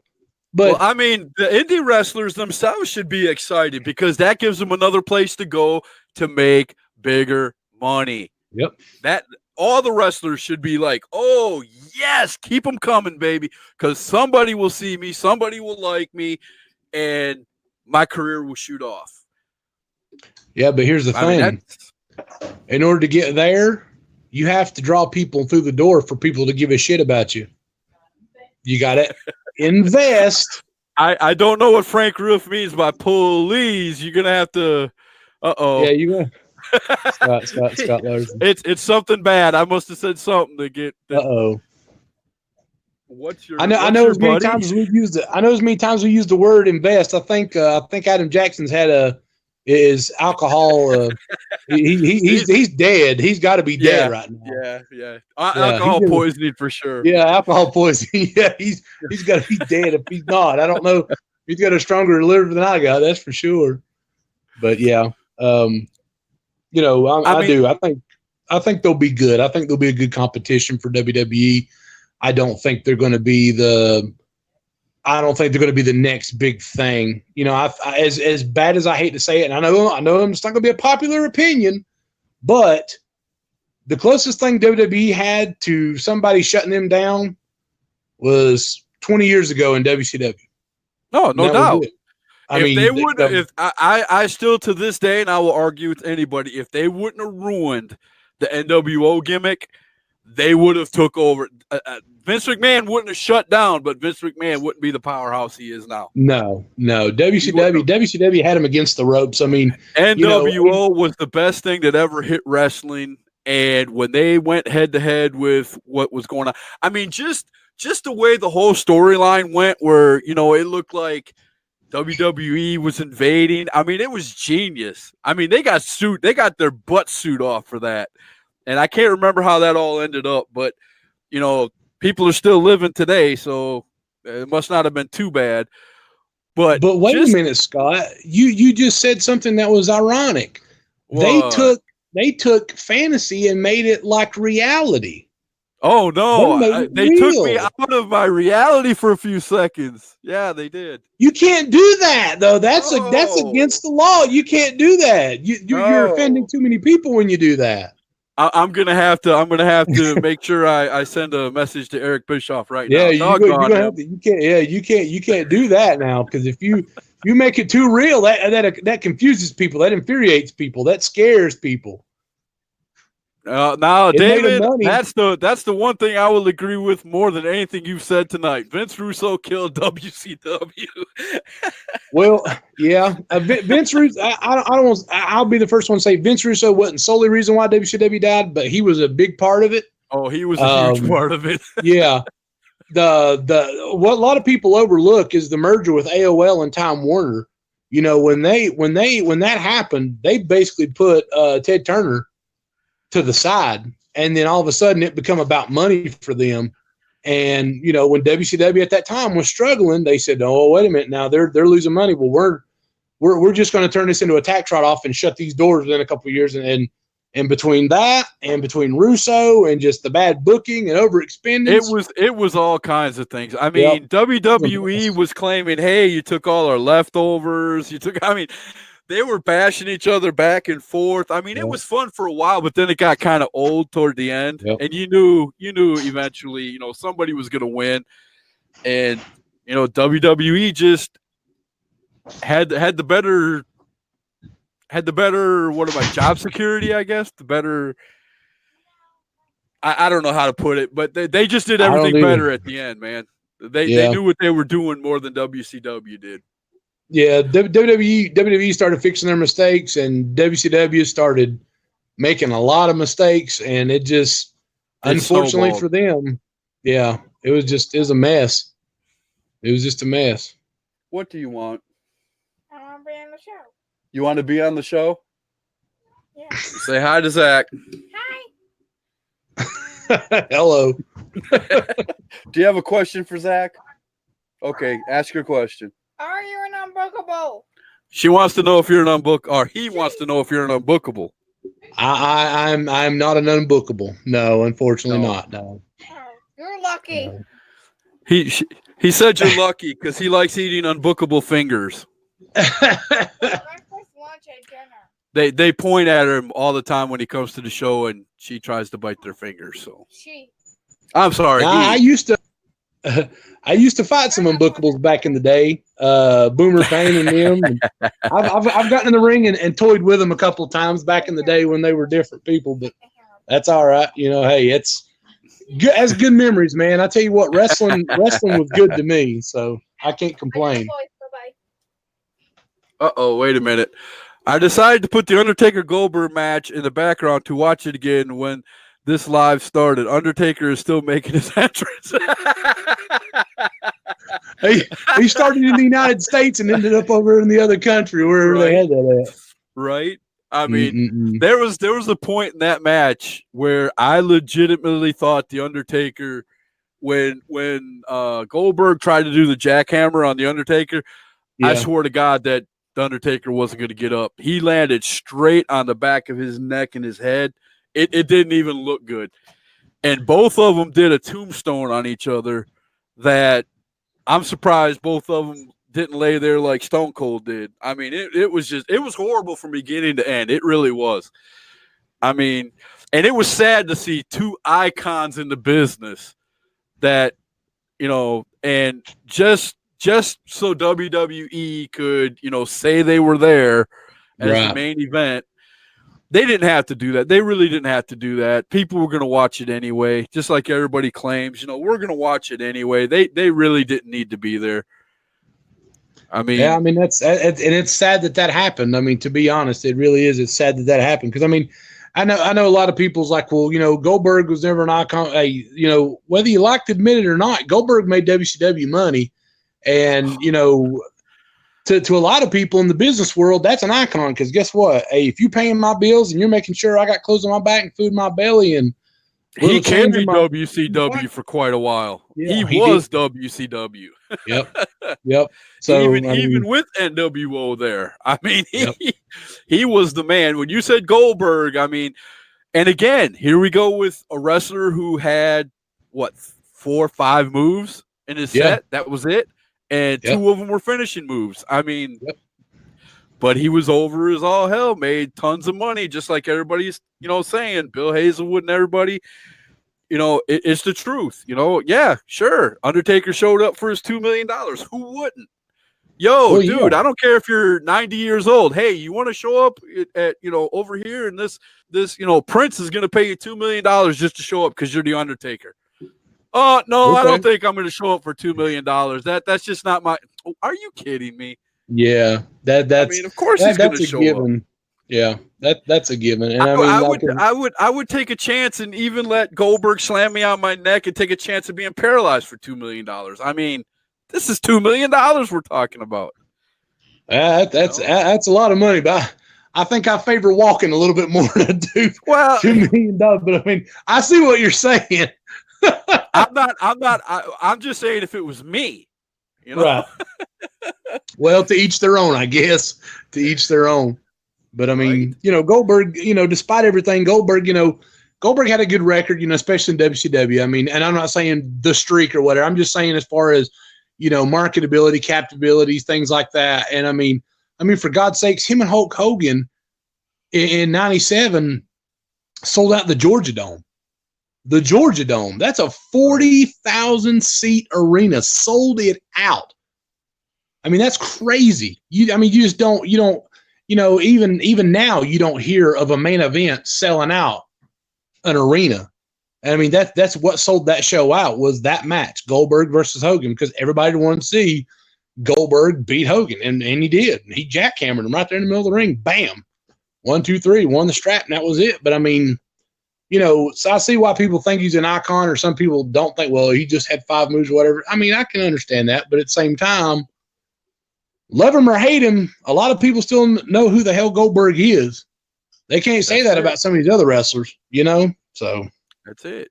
But I mean, the indie wrestlers themselves should be excited because that gives them another place to go to make bigger money. Yep. That all the wrestlers should be like, oh, yes, keep them coming, baby, because somebody will see me, somebody will like me, and my career will shoot off. Yeah, but here's the thing. In order to get there, you have to draw people through the door for people to give a shit about you. You got to invest. I don't know what Frank Roof means by please. You're going to have to Yeah, you're going to Scott Larson. It's something bad. I must have said something to get I know as many times as we've used it. I know as many times we used the word invest. I think Adam Jackson's had is alcohol. He's dead. He's got to be dead right now. Yeah. Alcohol poisoning for sure. Yeah, alcohol poisoning. Yeah, he's got to be dead if he's not. I don't know. He's got a stronger liver than I got. That's for sure. But yeah, I do. I think they'll be good. I think they'll be a good competition for WWE. I don't think they're going to be the next big thing. As bad as I hate to say it, and I know it's not going to be a popular opinion, but the closest thing WWE had to somebody shutting them down was 20 years ago in WCW. No doubt. I still to this day, and I will argue with anybody, if they wouldn't have ruined the NWO gimmick, they would have took over. Vince McMahon wouldn't have shut down, but Vince McMahon wouldn't be the powerhouse he is now. No. WCW had him against the ropes. I mean, NWO was the best thing that ever hit wrestling, And when they went head to head with what was going on, I mean, just the way the whole storyline went, where it looked like WWE was invading. I mean, it was genius. I mean, they got their butt suit off for that, and I can't remember how that all ended up, but people are still living today, so it must not have been too bad. But wait a minute, Scott. You just said something that was ironic. They took fantasy and made it like reality. Oh no! They took me real. out of my reality for a few seconds. Yeah, they did. You can't do that though. That's against the law. You can't do that. You're offending too many people when you do that. I'm gonna have to make sure I send a message to Eric Bischoff right now. You're gonna have to. You can't. Yeah, you can't do that now, because if you make it too real, that confuses people. That infuriates people. That scares people. Now, David, that's the one thing I will agree with more than anything you've said tonight. Vince Russo killed WCW. Well, yeah, Vince Russo. I'll be the first one to say Vince Russo wasn't solely the reason why WCW died, but he was a big part of it. Oh, he was a huge part of it. Yeah, what a lot of people overlook is the merger with AOL and Time Warner. When that happened, they basically put Ted Turner to the side, and then all of a sudden it become about money for them. And when WCW at that time was struggling, they said, "Oh, wait a minute, now they're losing money. Well, we're just going to turn this into a tax write-off and shut these doors within a couple of years." And between that and between Russo and just the bad booking and overexpending, it was all kinds of things. I mean, WWE was claiming, "Hey, you took all our leftovers. They were bashing each other back and forth. I mean, it was fun for a while, but then it got kind of old toward the end. Yep. And you knew eventually, somebody was going to win. And WWE just had the better job security, I guess. The better, I don't know how to put it, but they just did everything better at the end, man. They knew what they were doing more than WCW did. Yeah, WWE started fixing their mistakes, and WCW started making a lot of mistakes, and it just, unfortunately for them, it was a mess. It was just a mess. What do you want? I want to be on the show. You want to be on the show? Yeah. Say hi to Zach. Hi. Hello. Do you have a question for Zach? Okay, ask your question. Are you an unbookable? She wants to know if you're an unbook, or he wants to know if you're an unbookable. I'm not an unbookable. No, unfortunately not. No. Oh, you're lucky. No. He said you're lucky because he likes eating unbookable fingers. Breakfast, lunch, and dinner. They point at him all the time when he comes to the show, and she tries to bite their fingers. So I'm sorry. I used to fight some unbookables back in the day. Boomer Payne and them. And I've gotten in the ring and toyed with them a couple of times back in the day when they were different people, but that's all right. Hey, it's good. That's good memories, man. I tell you what, wrestling was good to me, so I can't complain. Wait a minute. I decided to put the Undertaker Goldberg match in the background to watch it again when this live started. Undertaker is still making his entrance. He started in the United States and ended up over in the other country, wherever they had that at. Right. I mean, there was a point in that match where I legitimately thought the Undertaker, when Goldberg tried to do the jackhammer on the Undertaker, I swore to God that the Undertaker wasn't going to get up. He landed straight on the back of his neck and his head. It didn't even look good. And both of them did a tombstone on each other that I'm surprised both of them didn't lay there like Stone Cold did. I mean, it was horrible from beginning to end. It really was. I mean, and it was sad to see two icons in the business that, and just so WWE could, say they were there as the main event. They didn't have to do that. They really didn't have to do that. People were going to watch it anyway, just like everybody claims. We're going to watch it anyway. They really didn't need to be there. I mean, yeah, I mean, and it's sad that happened. I mean, to be honest, it really is. It's sad that happened because, I mean, I know a lot of people's like, well, Goldberg was never an icon. Hey, whether you like to admit it or not, Goldberg made WCW money. And, to a lot of people in the business world, that's an icon. Because guess what? Hey, if you're paying my bills and you're making sure I got clothes on my back and food in my belly and he carried WCW for quite a while. Yeah, he was did. WCW. Yep. So even with NWO there, I mean, he was the man. When you said Goldberg, I mean, and again, here we go with a wrestler who had what 4 or 5 moves in his set. That was it, and 2 of them were finishing moves. I mean. But he was over as all hell, made tons of money, just like everybody's, saying, Bill Hazelwood and everybody. It's the truth. Yeah, sure. Undertaker showed up for his $2 million. Who wouldn't? Dude, I don't care if you're 90 years old. Hey, you want to show up at over here, and this Prince is going to pay you $2 million just to show up because you're the Undertaker. No, okay. I don't think I'm going to show up for $2 million. That's just not my. Are you kidding me? Yeah, that's. I mean, of course he's going to show given. Up. Yeah, that's a given. And I would take a chance and even let Goldberg slam me on my neck and take a chance of being paralyzed for $2 million. I mean, this is $2 million we're talking about. That's a lot of money, but I think I favor walking a little bit more than I do. Well, $2 million, but I mean, I see what you're saying. I'm just saying if it was me, Right. Well, to each their own, I guess. To each their own. But I mean, Goldberg, despite everything, Goldberg had a good record, especially in WCW. I mean, and I'm not saying the streak or whatever. I'm just saying as far as, marketability, captability, things like that. And I mean, for God's sakes, him and Hulk Hogan in 97 sold out the Georgia Dome. The Georgia Dome. That's a 40,000 seat arena. Sold it out. I mean, that's crazy. You just don't, even now you don't hear of a main event selling out an arena. And I mean, that's what sold that show out was that match, Goldberg versus Hogan, because everybody wanted to see Goldberg beat Hogan. And he did. He jackhammered him right there in the middle of the ring. Bam. 1, 2, 3, won the strap, and that was it. But I mean, so I see why people think he's an icon, or some people don't think, well, he just had 5 moves or whatever. I mean, I can understand that, but at the same time, love him or hate him, a lot of people still know who the hell Goldberg is. They can't say that about some of these other wrestlers, So that's it.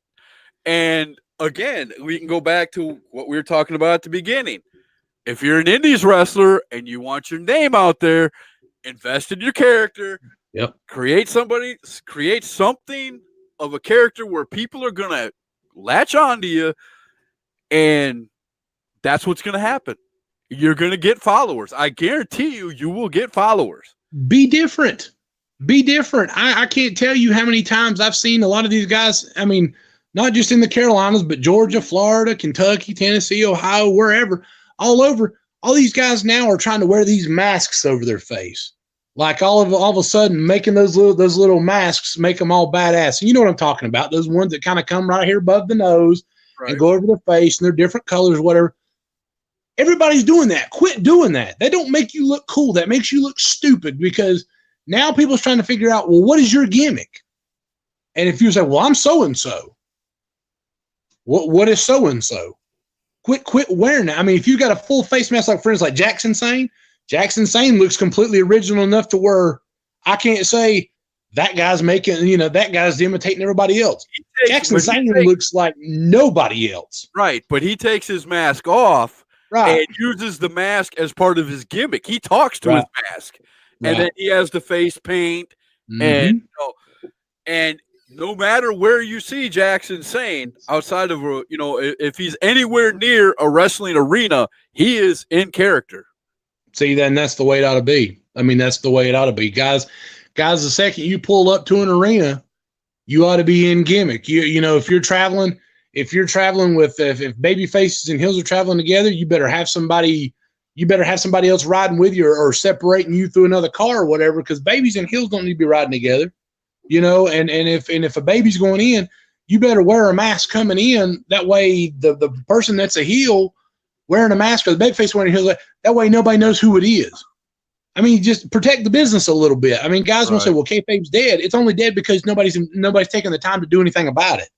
And again, we can go back to what we were talking about at the beginning. If you're an Indies wrestler and you want your name out there, invest in your character. Yep. Create something of a character where people are going to latch onto you, and that's what's going to happen. You're going to get followers. I guarantee you will get followers. Be different. Be different. I can't tell you how many times I've seen a lot of these guys. I mean, not just in the Carolinas, but Georgia, Florida, Kentucky, Tennessee, Ohio, wherever, all over. All these guys now are trying to wear these masks over their face. Like all of a sudden making those little masks make them all badass. And you know what I'm talking about. Those ones that kind of come right here above the nose and go over the face, and they're different colors, whatever. Everybody's doing that. Quit doing that. That don't make you look cool. That makes you look stupid, because now people's trying to figure out, well, what is your gimmick? And if you say, well, I'm so-and-so. What is so-and-so? Quit wearing that. I mean, if you got a full face mask like friends like Jackson Sane looks completely original enough to where I can't say that guy's that guy's imitating everybody else. Jackson Sane looks like nobody else. Right, but he takes his mask off. Right. And uses the mask as part of his gimmick. He talks to his mask, and then he has the face paint, and no matter where you see Jackson Sane outside of if he's anywhere near a wrestling arena, he is in character. See, then that's the way it ought to be. I mean, that's the way it ought to be, guys. The second you pull up to an arena, you ought to be in gimmick. If you're traveling. If you're traveling with, if baby faces and heels are traveling together, you better have somebody else riding with you, or separating you through another car or whatever, because babies and heels don't need to be riding together, and if a baby's going in, you better wear a mask coming in. That way the person that's a heel wearing a mask, or the baby face wearing a heel, that way nobody knows who it is. I mean, just protect the business a little bit. I mean, guys will say, well, kayfabe's dead. It's only dead because nobody's taking the time to do anything about it.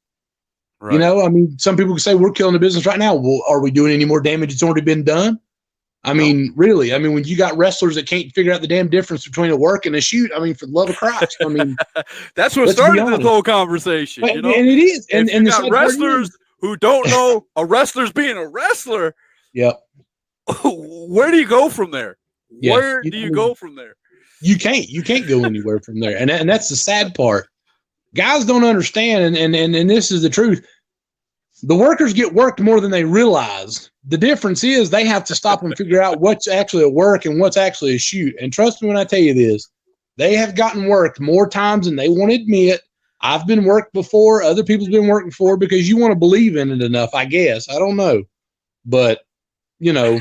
Right. You know, I mean, some people can say we're killing the business right now. Well, are we doing any more damage? It's already been done. I mean, really, I mean, when you got wrestlers that can't figure out the damn difference between a work and a shoot, I mean, for the love of Christ, I mean, that's what started this whole conversation. You know, and it is. And you got wrestlers who don't know a wrestler's being a wrestler. Yep. Where do you go from there? Yeah. Where do you go from there? You can't go anywhere from there. And that's the sad part. Guys don't understand. And this is the truth. The workers get worked more than they realize. The difference is they have to stop and figure out what's actually a work and what's actually a shoot. And trust me when I tell you this, they have gotten worked more times than they want to admit. I've been worked before. Other people's been worked before because you want to believe in it enough, I guess. I don't know. But, you know.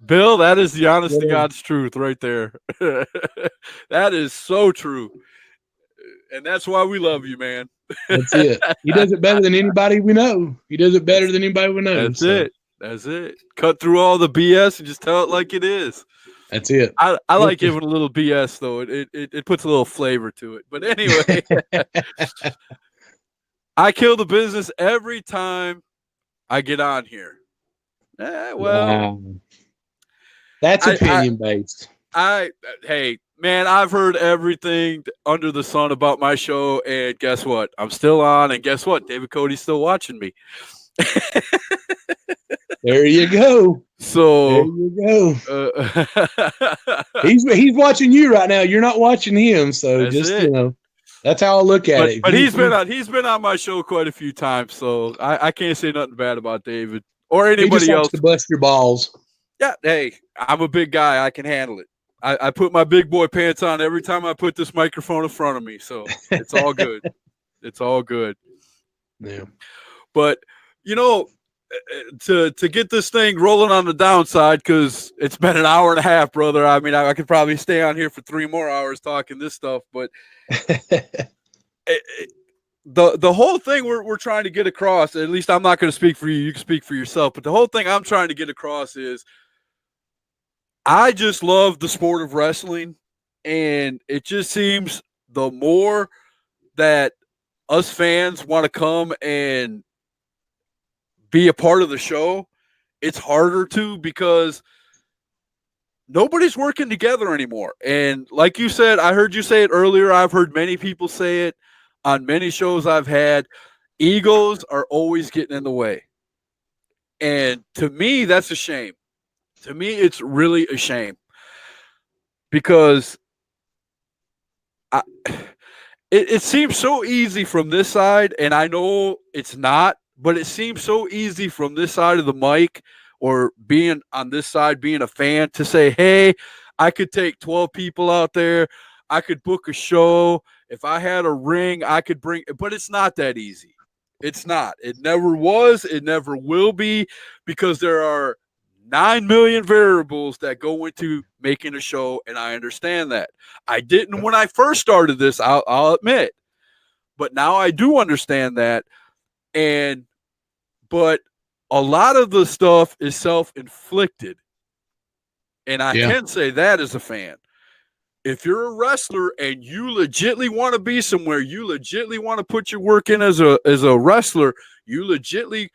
Bill, that is the honest to God's truth right there. That is so true. And that's why we love you, man. That's it. He does it better than anybody we know. He does it better than anybody we know. That's it. That's it. Cut through all the BS and just tell it like it is. That's it. I like giving a little BS though. It puts a little flavor to it. But anyway, I kill the business every time I get on here. Well, that's opinion based. Hey, man, I've heard everything under the sun about my show, and guess what? I'm still on, and guess what? David Cody's still watching me. There you go. So there you go. He's watching you right now. You're not watching him, so just you know, that's how I look at it. But he's been on my show quite a few times, so I can't say nothing bad about David or anybody else. To bust your balls. Yeah, hey, I'm a big guy. I can handle it. I put my big boy pants on every time I put this microphone in front of me, so it's all good. It's all good. Yeah. But, you know, to get this thing rolling on the downside, because it's been an hour and a half, brother. I mean, I could probably stay on here for 3 more hours talking this stuff, but the whole thing we're trying to get across, at least I'm not going to speak for you. You can speak for yourself, but the whole thing I'm trying to get across is I just love the sport of wrestling, and it just seems the more that us fans want to come and be a part of the show, it's harder to because nobody's working together anymore. And like you said, I heard you say it earlier. I've heard many people say it on many shows I've had. Egos are always getting in the way. And to me, that's a shame. To me, it's really a shame because it seems so easy from this side, and I know it's not, but it seems so easy from this side of the mic or being on this side, being a fan, to say, hey, I could take 12 people out there. I could book a show. If I had a ring, I could bring – but it's not that easy. It's not. It never was. It never will be because there are 9 million variables that go into making a show, and I understand that. I didn't when I first started this, I'll admit. But now I do understand that. But a lot of the stuff is self-inflicted. And I can say that as a fan. If you're a wrestler and you legitly want to be somewhere, you legitly want to put your work in as a wrestler, you legitly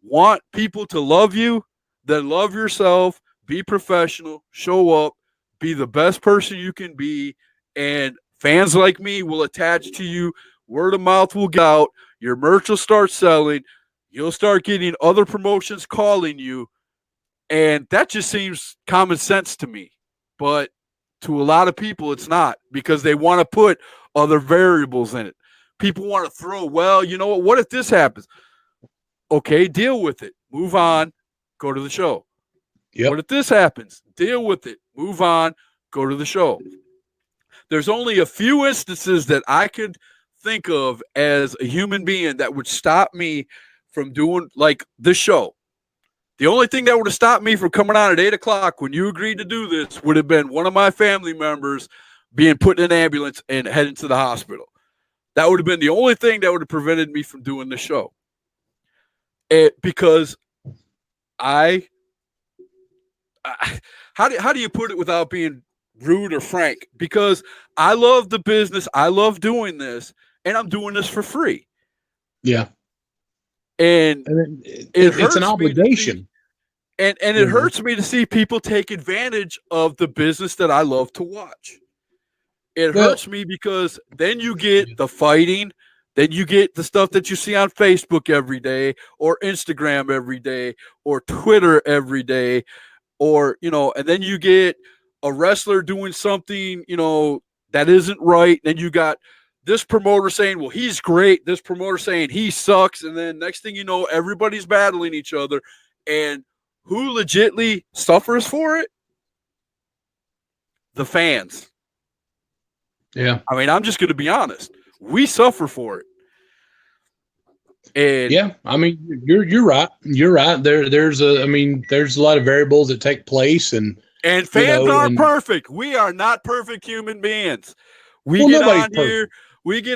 want people to love you, then love yourself, be professional, show up, be the best person you can be, and fans like me will attach to you. Word of mouth will get out. Your merch will start selling. You'll start getting other promotions calling you, and that just seems common sense to me. But to a lot of people, it's not because they want to put other variables in it. People want to throw, well, you know what if this happens? Okay, deal with it. Move on. Go to the show. Yep. What if this happens? Deal with it. Move on. Go to the show. There's only a few instances that I could think of as a human being that would stop me from doing like this show. The only thing that would have stopped me from coming on at 8 o'clock when you agreed to do this would have been one of my family members being put in an ambulance and heading to the hospital. That would have been the only thing that would have prevented me from doing the show. Because I how do you put it without being rude or frank? Because I love the business, I love doing this, and I'm doing this for free. Yeah, and it's an obligation. And it hurts me to see people take advantage of the business that I love to watch. It hurts me because then you get the fighting, then you get the stuff that you see on Facebook every day, or Instagram every day, or Twitter every day, or, and then you get a wrestler doing something, that isn't right. Then you got this promoter saying, well, he's great. This promoter saying he sucks. And then next thing you know, everybody's battling each other. And who legitly suffers for it? The fans. Yeah. I mean, I'm just going to be honest. We suffer for it. And yeah, I mean, you're right. You're right. There's a lot of variables that take place, and fans aren't perfect. We are not perfect human beings. We get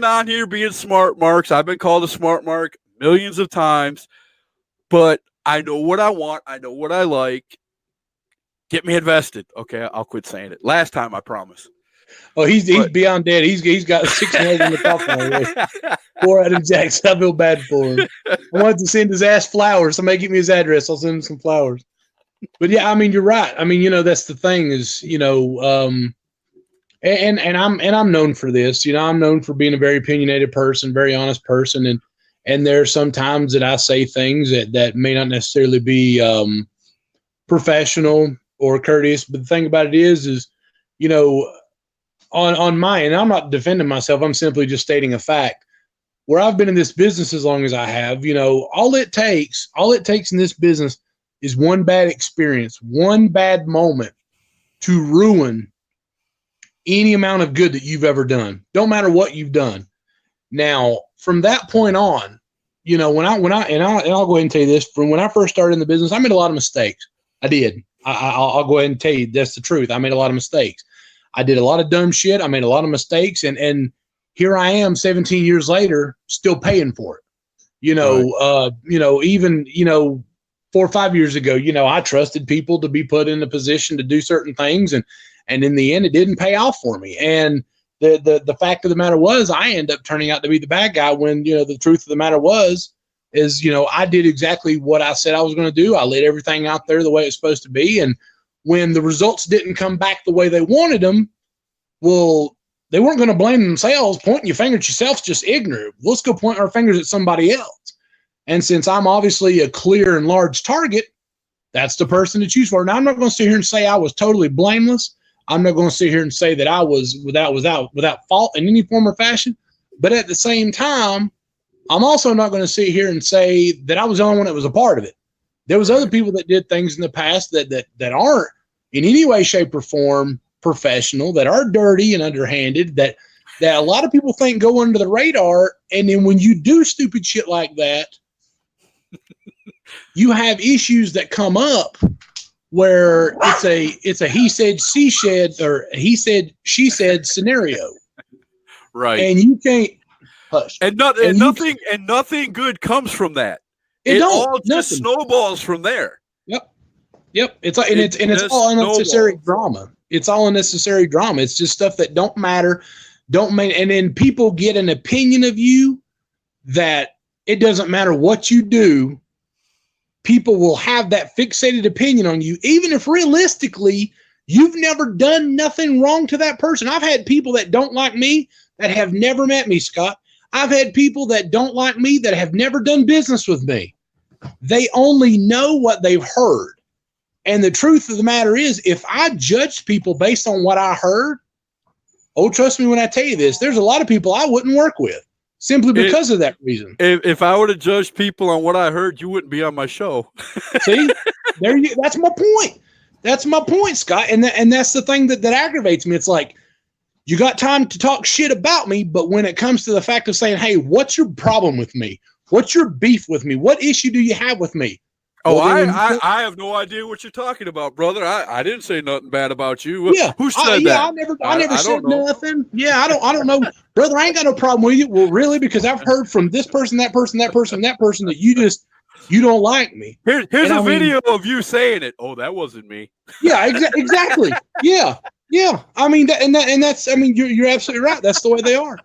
on here being smart marks. I've been called a smart mark millions of times, but I know what I want. I know what I like. Get me invested. Okay, I'll quit saying it. Last time, I promise. Oh, he's beyond dead. He's got 6 nails in the coffin already. Poor Adam Jackson. I feel bad for him. I wanted to send his ass flowers. Somebody give me his address. I'll send him some flowers. But yeah, I mean, you're right. I mean, that's the thing is, and I'm known for this. I'm known for being a very opinionated person, very honest person, and there are some times that I say things that may not necessarily be professional or courteous. But the thing about it is on my end, I'm not defending myself. I'm simply just stating a fact. Where I've been in this business as long as I have, all it takes in this business is one bad experience, one bad moment to ruin any amount of good that you've ever done. Don't matter what you've done. Now, from that point on, I'll go ahead and tell you this. From when I first started in the business, I made a lot of mistakes. I did. I'll go ahead and tell you that's the truth. I made a lot of mistakes. I did a lot of dumb shit. I made a lot of mistakes, and here I am 17 years later, still paying for it. Even 4 or 5 years ago, I trusted people to be put in a position to do certain things, and in the end, it didn't pay off for me. And the fact of the matter was, I ended up turning out to be the bad guy when the truth of the matter is I did exactly what I said I was going to do. I laid everything out there the way it's supposed to be, and when the results didn't come back the way they wanted them, well, they weren't going to blame themselves. Pointing your finger at yourself is just ignorant. Let's go point our fingers at somebody else. And since I'm obviously a clear and large target, that's the person to choose for. Now, I'm not going to sit here and say I was totally blameless. I'm not going to sit here and say that I was without fault in any form or fashion. But at the same time, I'm also not going to sit here and say that I was the only one that was a part of it. There was other people that did things in the past that aren't in any way, shape, or form professional, that are dirty and underhanded, that a lot of people think go under the radar. And then when you do stupid shit like that, you have issues that come up where it's a he said, she said, or he said, she said scenario. Right. And you can't hush. And nothing good comes from that. It all just snowballs from there. Yep. It's all unnecessary drama. It's all unnecessary drama. It's just stuff that don't matter, and then people get an opinion of you that it doesn't matter what you do. People will have that fixated opinion on you, even if realistically you've never done nothing wrong to that person. I've had people that don't like me that have never met me, Scott. I've had people that don't like me that have never done business with me. They only know what they've heard. And the truth of the matter is, if I judged people based on what I heard, trust me when I tell you this, there's a lot of people I wouldn't work with simply because of that reason. If I were to judge people on what I heard, you wouldn't be on my show. See, that's my point. That's my point, Scott. And that's the thing that aggravates me. It's like, you got time to talk shit about me, but when it comes to the fact of saying, hey, what's your problem with me? What's your beef with me? What issue do you have with me? Oh, well, I have no idea what you're talking about, brother. I didn't say nothing bad about you. Yeah. Who said that? I never said nothing. Yeah, I don't know. Brother, I ain't got no problem with you. Well, really, because I've heard from this person, that person, that person, that person that you just You don't like me. Here's a video of you saying it. Oh, that wasn't me. Yeah, exactly. Yeah. I mean, that's. I mean, you're absolutely right. That's the way they are.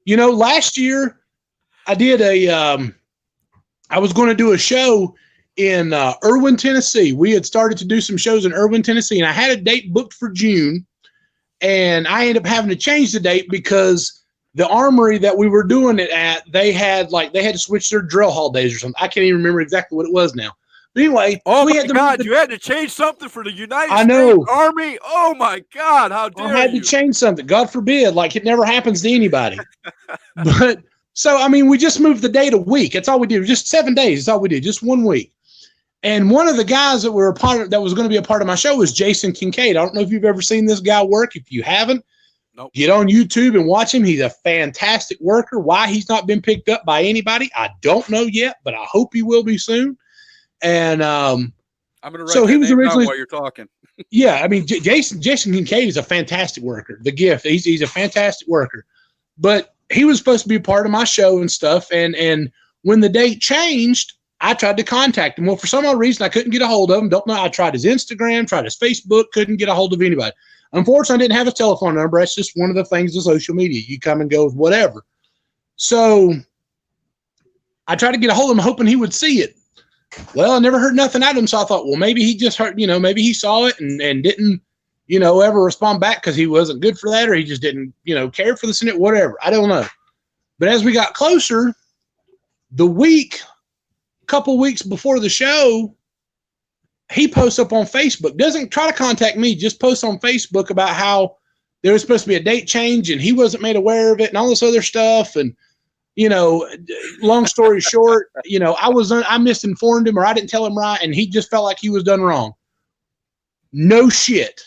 Last year I did I was going to do a show in Irwin, Tennessee. We had started to do some shows in Irwin, Tennessee, and I had a date booked for June, and I ended up having to change the date because the armory that we were doing it at, they had to switch their drill hall days or something. I can't even remember exactly what it was now. But anyway, you had to change something for the United States Army. Oh my God, how dare you! I had to change something. God forbid, like it never happens to anybody. But so I mean, we just moved the date a week. That's all we did. Just 7 days. That's all we did. Just 1 week. And one of the guys that were that was going to be a part of my show was Jason Kincaid. I don't know if you've ever seen this guy work. If you haven't, nope. Get on YouTube and watch him. He's a fantastic worker. Why he's not been picked up by anybody, I don't know yet, but I hope he will be soon. And I'm going to write he was originally down while you're talking. Yeah, I mean, Jason Kincaid is a fantastic worker. The Gift, he's a fantastic worker. But he was supposed to be a part of my show and stuff. And when the date changed, I tried to contact him. Well, for some odd reason, I couldn't get a hold of him. Don't know. I tried his Instagram, tried his Facebook, couldn't get a hold of anybody. Unfortunately, I didn't have his telephone number. That's just one of the things of social media. You come and go with whatever. So I tried to get a hold of him, hoping he would see it. Well, I never heard nothing out of him. So I thought, well, maybe he just heard, maybe he saw it and didn't, ever respond back because he wasn't good for that, or he just didn't, care for the Senate, whatever. I don't know. But as we got closer, couple weeks before the show, he posts up on Facebook, doesn't try to contact me, just posts on Facebook about how there was supposed to be a date change and he wasn't made aware of it and all this other stuff. And, long story short, I misinformed him, or I didn't tell him right, and he just felt like he was done wrong. No shit.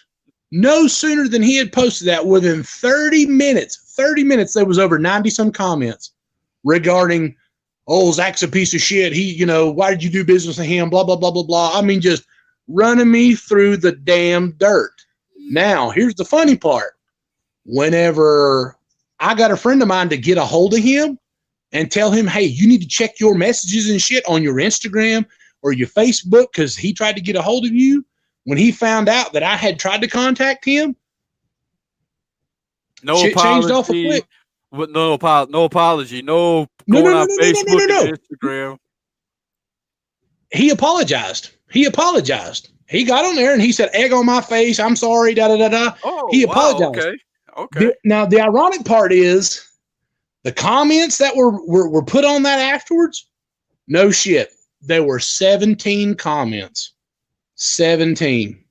No sooner than he had posted that, within 30 minutes, there was over 90 some comments regarding, oh, Zach's a piece of shit. He, why did you do business with him? Blah, blah, blah, blah, blah. I mean, just running me through the damn dirt. Now, here's the funny part. Whenever I got a friend of mine to get a hold of him and tell him, hey, you need to check your messages and shit on your Instagram or your Facebook because he tried to get a hold of you, when he found out that I had tried to contact him, shit changed off a quick. No apology. No going on Facebook and Instagram. He apologized. He got on there and he said, egg on my face. I'm sorry. Da, da, da, da. Oh, he apologized. Okay. Now, the ironic part is the comments that were put on that afterwards. No shit. There were 17 comments. 17.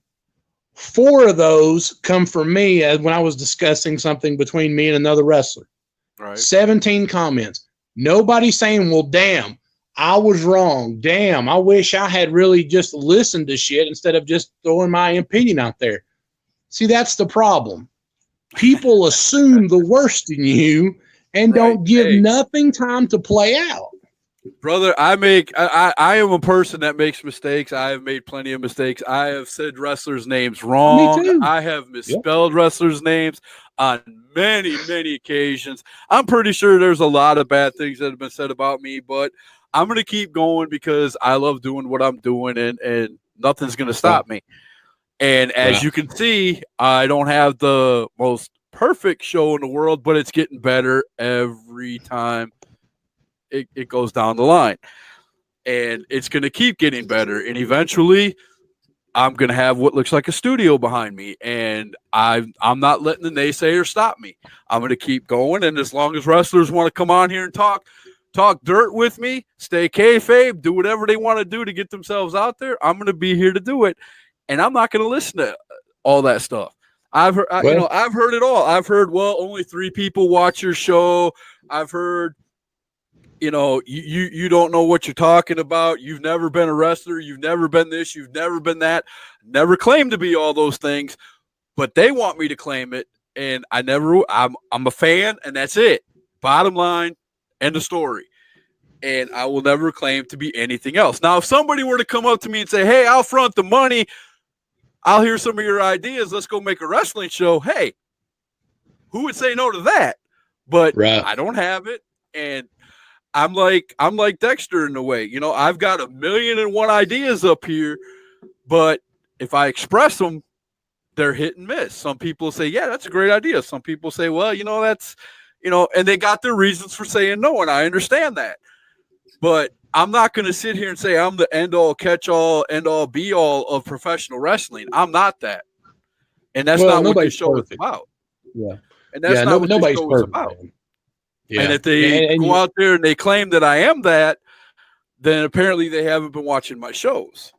4 of those come from me when I was discussing something between me and another wrestler. Right. 17 comments. Nobody saying, well, damn, I was wrong. Damn, I wish I had really just listened to shit instead of just throwing my opinion out there. See, that's the problem. People assume the worst in you and don't give nothing time to play out. Brother, I am a person that makes mistakes. I have made plenty of mistakes. I have said wrestlers' names wrong. Me too. I have misspelled wrestlers' names on many, many occasions. I'm pretty sure there's a lot of bad things that have been said about me, but I'm going to keep going because I love doing what I'm doing, and nothing's going to stop me. And as you can see, I don't have the most perfect show in the world, but it's getting better every time it goes down the line. And it's going to keep getting better. And eventually, I'm going to have what looks like a studio behind me. And I'm not letting the naysayers stop me. I'm going to keep going. And as long as wrestlers want to come on here and talk dirt with me, stay kayfabe, do whatever they want to do to get themselves out there, I'm going to be here to do it. And I'm not going to listen to all that stuff. I've heard it all. I've heard, well, only 3 people watch your show. I've heard, you don't know what you're talking about. You've never been a wrestler. You've never been this. You've never been that. Never claimed to be all those things, but they want me to claim it. And I'm a fan, and that's it. Bottom line, end of story. And I will never claim to be anything else. Now, if somebody were to come up to me and say, hey, I'll front the money, I'll hear some of your ideas, let's go make a wrestling show. Hey, who would say no to that? But I don't have it. And I'm like Dexter in a way. You know, I've got 1,000,001 ideas up here, but if I express them, they're hit and miss. Some people say, yeah, that's a great idea. Some people say, well, you know, that's, you know, and they got their reasons for saying no, and I understand that. But I'm not going to sit here and say I'm the end all, catch all, end all, be all of professional wrestling. I'm not that. And that's not what this show is about. Yeah. And that's not what this show is about. Yeah. And if they go out there and they claim that I am that, then apparently they haven't been watching my shows.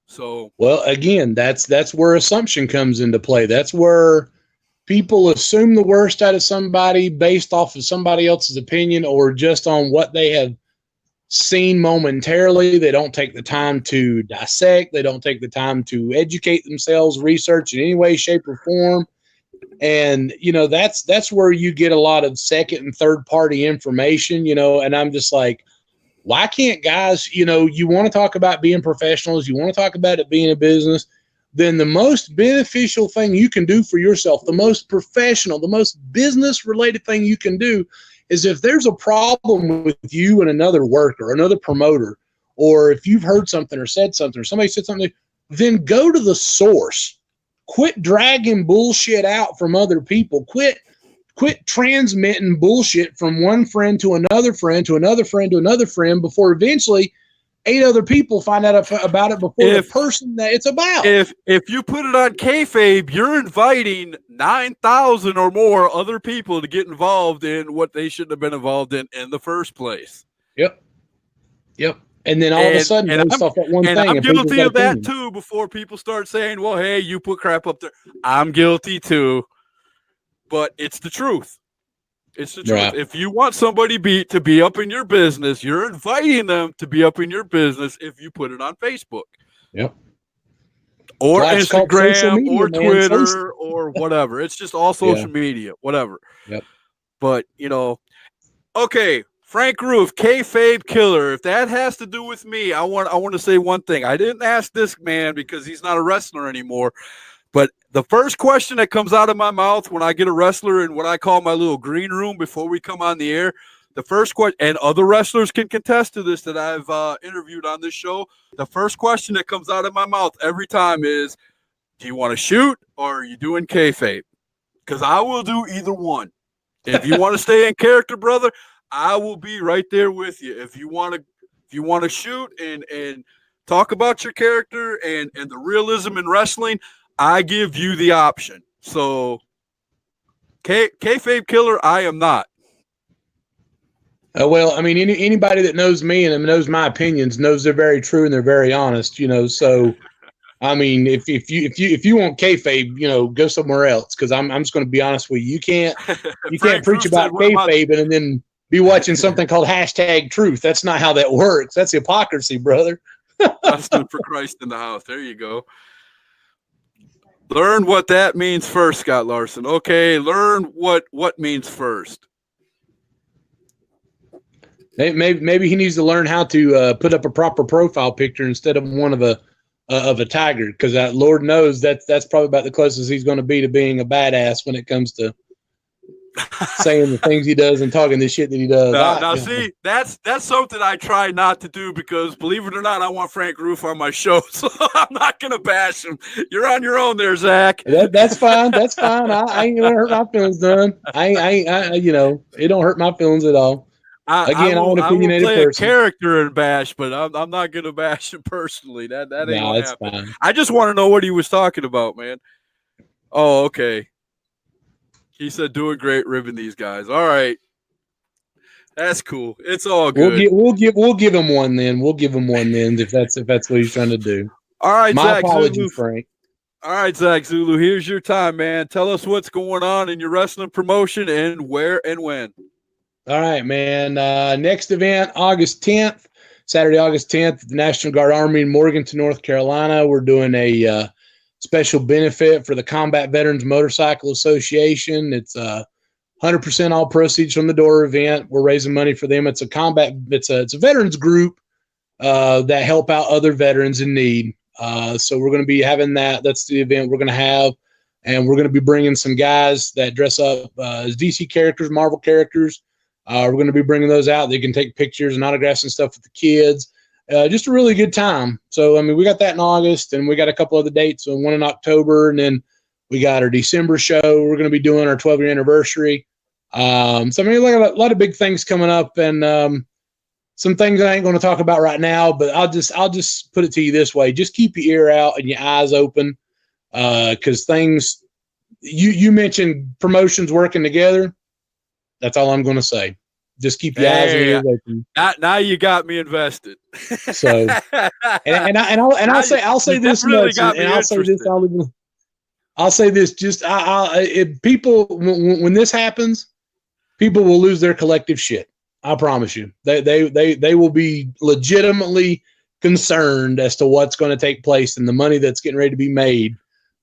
So, well, again, that's where assumption comes into play. That's where people assume the worst out of somebody based off of somebody else's opinion or just on what they have seen momentarily. They don't take the time to dissect. They don't take the time to educate themselves, research in any way, shape, or form. And, you know, that's where you get a lot of second and third party information, you know, and I'm just like, why can't guys, you know, you want to talk about being professionals, you want to talk about it being a business, then the most beneficial thing you can do for yourself, the most professional, the most business related thing you can do is if there's a problem with you and another worker, another promoter, or if you've heard something or said something or somebody said something, then go to the source. Quit dragging bullshit out from other people. Quit transmitting bullshit from one friend to another friend to another friend to another friend before eventually 8 other people find out about it before the person that it's about. If you put it on kayfabe, you're inviting 9,000 or more other people to get involved in what they shouldn't have been involved in the first place. Yep. And then all of a sudden, based off that one thing, I'm guilty of that too. Before people start saying, "Well, hey, you put crap up there," I'm guilty too. But it's the truth. It's the truth. Right. If you want somebody to be up in your business, you're inviting them to be up in your business if you put it on Facebook. Yep. Or Instagram media, or Twitter or whatever. It's just all social media, whatever. Yep. But, you know, okay, Frank Roof, kayfabe killer. If that has to do with me, I want to say one thing. I didn't ask this man because he's not a wrestler anymore. But the first question that comes out of my mouth when I get a wrestler in what I call my little green room before we come on the air, the first question, and other wrestlers can contest to this that I've interviewed on this show, the first question that comes out of my mouth every time is, do you want to shoot or are you doing kayfabe? Because I will do either one. If you want to stay in character, brother, I will be right there with you. If you want to shoot and talk about your character and the realism in wrestling, I give you the option. So, kayfabe killer, I am not. Well, I mean, anybody that knows me and knows my opinions knows they're very true and they're very honest. You know, so I mean, if you want kayfabe, you know, go somewhere else because I'm just going to be honest with you. You can't preach about kayfabe and then be watching something called #truth. That's not how that works. That's hypocrisy, brother. I stood for Christ in the house. There you go. Learn what that means first, Scott Larson. Okay, learn what means first. Maybe he needs to learn how to put up a proper profile picture instead of one of a tiger, because Lord knows that's probably about the closest he's going to be to being a badass when it comes to saying the things he does and talking the shit that he does. Now, see, that's something I try not to do because, believe it or not, I want Frank Roof on my show, so I'm not going to bash him. You're on your own there, Zach. That's fine. That's fine. I ain't going to hurt my feelings none. I you know, it don't hurt my feelings at all. Again, I'm an opinionated person. I will play a character and bash, but I'm not going to bash him personally. That ain't going to happen. Fine. I just want to know what he was talking about, man. Oh, okay. He said, doing great, ribbing these guys. All right. That's cool. It's all good. We'll give him one then. We'll give him one then if that's what he's trying to do. All right, My Zack apologies, Zulu. Frank. All right, Zack Zulu. Here's your time, man. Tell us what's going on in your wrestling promotion and where and when. All right, man. Next event, August 10th, Saturday, August 10th, the National Guard Army in Morganton, North Carolina. We're doing a special benefit for the Combat Veterans Motorcycle Association. It's 100% all proceeds from the door event. We're raising money for them. It's a veterans group that help out other veterans in need. So we're going to be having that. That's the event we're going to have. And we're going to be bringing some guys that dress up as DC characters, Marvel characters. We're going to be bringing those out. They can take pictures and autographs and stuff with the kids. Just a really good time. So, I mean, we got that in August, and we got a couple other dates, so one in October, and then we got our December show. We're going to be doing our 12-year anniversary. So, I mean, like a lot of big things coming up, and some things I ain't going to talk about right now, but I'll just put it to you this way. Just keep your ear out and your eyes open, because things you mentioned promotions working together. That's all I'm going to say. Just keep your eyes and ears open. Now you got me invested. So, I'll say this much, and I'll say this. Just people, when this happens, people will lose their collective shit. I promise you. They will be legitimately concerned as to what's going to take place and the money that's getting ready to be made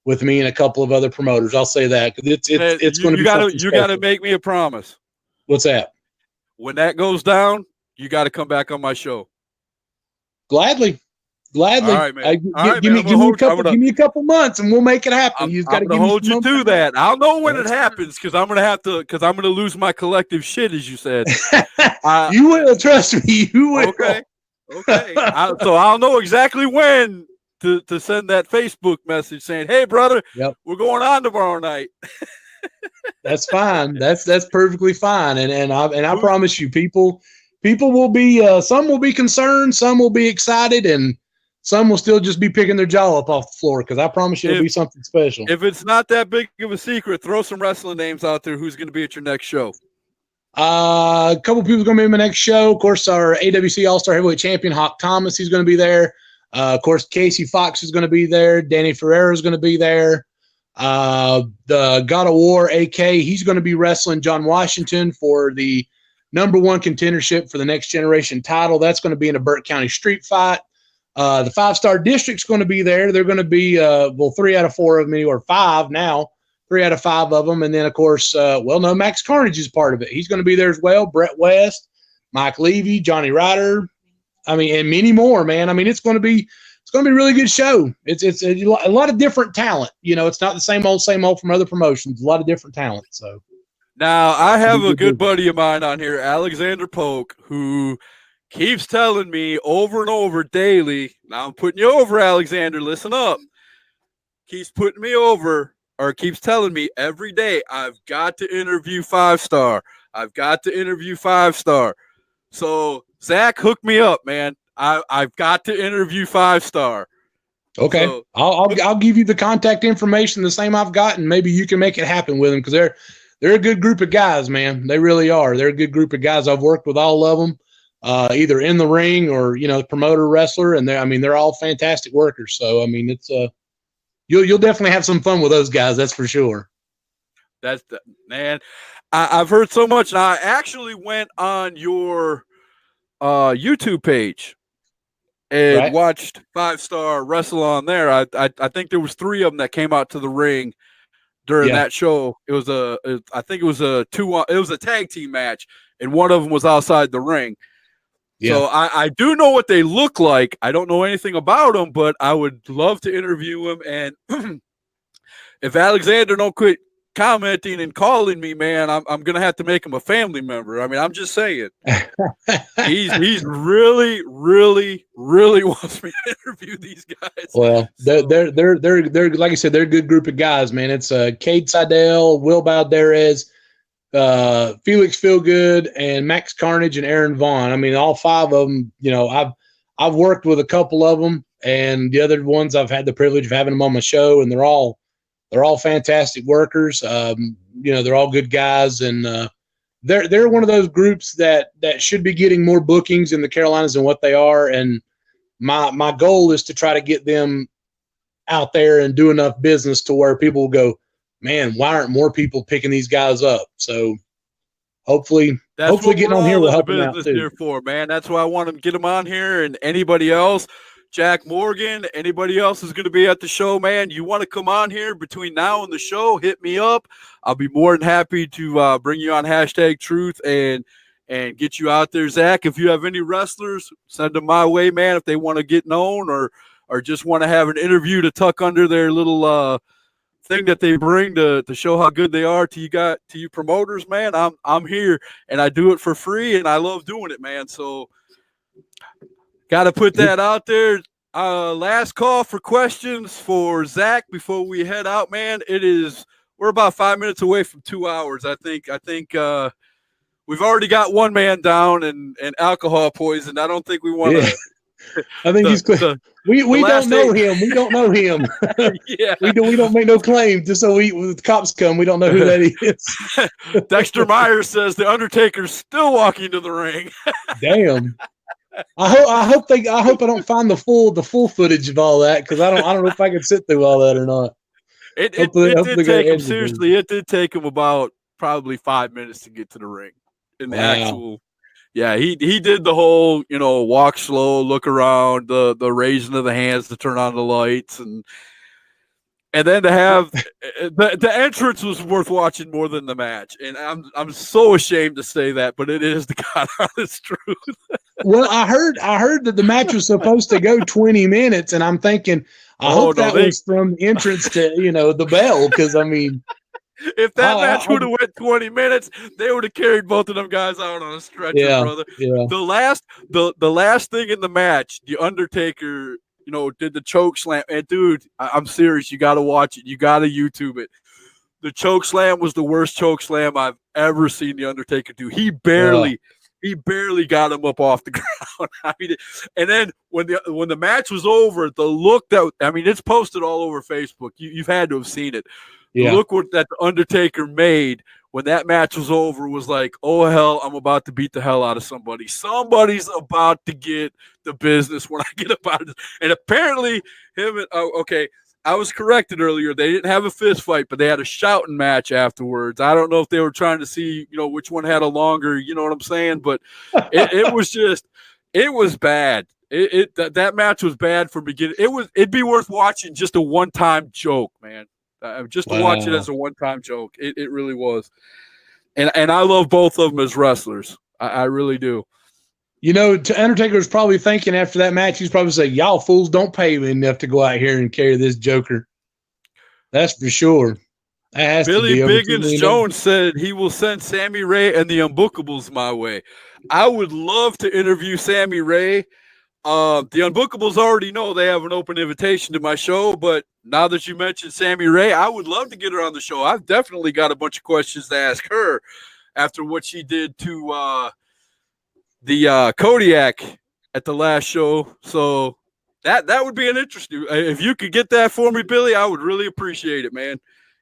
with me and a couple of other promoters. I'll say that, because it's going to be. You got to make me a promise. What's that? When that goes down, you got to come back on my show. Gladly. All right, man. Give me a couple months, and we'll make it happen. I'm going to hold you to that. I'll know when it happens, because I'm going to lose my collective shit, as you said. You will, trust me. You will. Okay. So I'll know exactly when to send that Facebook message saying, "Hey, brother, we're going on tomorrow night." That's fine. That's perfectly fine. And I promise you, people will be some will be concerned, some will be excited, and some will still just be picking their jaw up off the floor, because I promise you it'll be something special. If it's not that big of a secret, throw some wrestling names out there. Who's going to be at your next show? A couple people are going to be in my next show. Of course, our AWC All-Star Heavyweight Champion, Hawk Thomas, he's going to be there. Of course, Casey Fox is going to be there. Danny Ferreira is going to be there. The God of War, AK, he's going to be wrestling John Washington for the #1 contendership for the Next Generation title. That's going to be in a Burke County street fight. The 5-Star District's going to be there. They're going to be 3 out of 4 of me, or 5 now. 3 out of 5 of them. And then, of course, Max Carnage is part of it. He's going to be there as well. Brett West, Mike Levy, Johnny Ryder. I mean, and many more, man. I mean, it's going to be a really good show. It's a lot of different talent. You know, it's not the same old from other promotions. A lot of different talent. So now I have a good buddy of mine on here, Alexander Polk, who keeps telling me over and over daily. Now I'm putting you over, Alexander. Listen up. Keeps putting me over. Or keeps telling me every day, I've got to interview 5-Star. I've got to interview 5-Star. So, Zach, hook me up, man. I've got to interview 5-Star. Okay. So, I'll give you the contact information, the same I've got, and maybe you can make it happen with them, because they're a good group of guys, man. They really are. They're a good group of guys. I've worked with all of them, either in the ring or, promoter, wrestler, and they're all fantastic workers. So, I mean, it's You'll definitely have some fun with those guys, that's for sure. Man. I've heard so much. And I actually went on your YouTube page and watched 5-Star wrestle on there. I think there was 3 of them that came out to the ring during that show. It was a tag team match, and one of them was outside the ring. Yeah. So I do know what they look like. I don't know anything about them, but I would love to interview them. And if Alexander don't quit commenting and calling me, man, I'm gonna have to make him a family member. I mean, I'm just saying. he's really, really, really wants me to interview these guys. Well, they're like I said, they're a good group of guys, man. It's Cade Seidel, Will Balderas, Felix Feelgood, and Max Carnage, and Aaron Vaughn. I mean, all 5 of them, I've worked with a couple of them, and the other ones I've had the privilege of having them on my show, and they're all fantastic workers. They're all good guys, and they're one of those groups that should be getting more bookings in the Carolinas than what they are. And my goal is to try to get them out there and do enough business to where people will go, man, why aren't more people picking these guys up? So hopefully getting on here will help them out too. Here for, man. That's why I want to get them on here. And anybody else, Jack Morgan, anybody else is going to be at the show, man. You want to come on here between now and the show, hit me up. I'll be more than happy to bring you on #Truth and get you out there, Zach. If you have any wrestlers, send them my way, man, if they want to get known or just want to have an interview to tuck under their little thing that they bring to show how good they are to you promoters, man, I'm here and I do it for free and I love doing it, man. So got to put that out there. Last call for questions for Zach before we head out, man. We're about 5 minutes away from 2 hours. I think we've already got one man down and alcohol poisoned. I don't think we want to. Yeah. I think he's clear. We don't know him. We don't know him. Yeah. We don't make no claim. Just so when the cops come, we don't know who that is. Dexter Myers says the Undertaker's still walking to the ring. Damn. I hope I don't find the full footage of all that, because I don't know if I can sit through all that or not. It did take him seriously. It did take him about probably 5 minutes to get to the ring. In the actual, yeah, he did the whole, walk slow, look around, the raising of the hands to turn on the lights, and then to have the entrance was worth watching more than the match. And I'm so ashamed to say that, but it is the God honest truth. Well, I heard that the match was supposed to go 20 minutes, and I'm thinking, I hope that was from the entrance to the bell, because I mean, if that match would have went 20 minutes, they would have carried both of them guys out on a stretcher, brother. Yeah. The last thing in the match, the Undertaker, did the choke slam. And dude, I'm serious. You got to watch it. You got to YouTube it. The choke slam was the worst choke slam I've ever seen the Undertaker do. He barely got him up off the ground. I mean, and then when the match was over, the look it's posted all over Facebook. You've had to have seen it. The look that the Undertaker made when that match was over was like, oh, hell, I'm about to beat the hell out of somebody. Somebody's about to get the business when I get up out of this. And apparently I was corrected earlier. They didn't have a fist fight, but they had a shouting match afterwards. I don't know if they were trying to see, which one had a longer, you know what I'm saying? But it was bad. That match was bad from beginning. It'd be worth watching just a one-time joke, man. Just to watch it as a one-time joke. It really was. And I love both of them as wrestlers. I really do. Undertaker's probably thinking after that match, he's probably saying, y'all fools don't pay me enough to go out here and carry this joker. That's for sure. Billy Biggins Jones said he will send Sammy Ray and the Unbookables my way. I would love to interview Sammy Ray. The Unbookables already know they have an open invitation to my show, but now that you mentioned Sammy Ray, I would love to get her on the show. I've definitely got a bunch of questions to ask her after what she did to the Kodiak at the last show. So that would be an interesting. If you could get that for me, Billy, I would really appreciate it, man.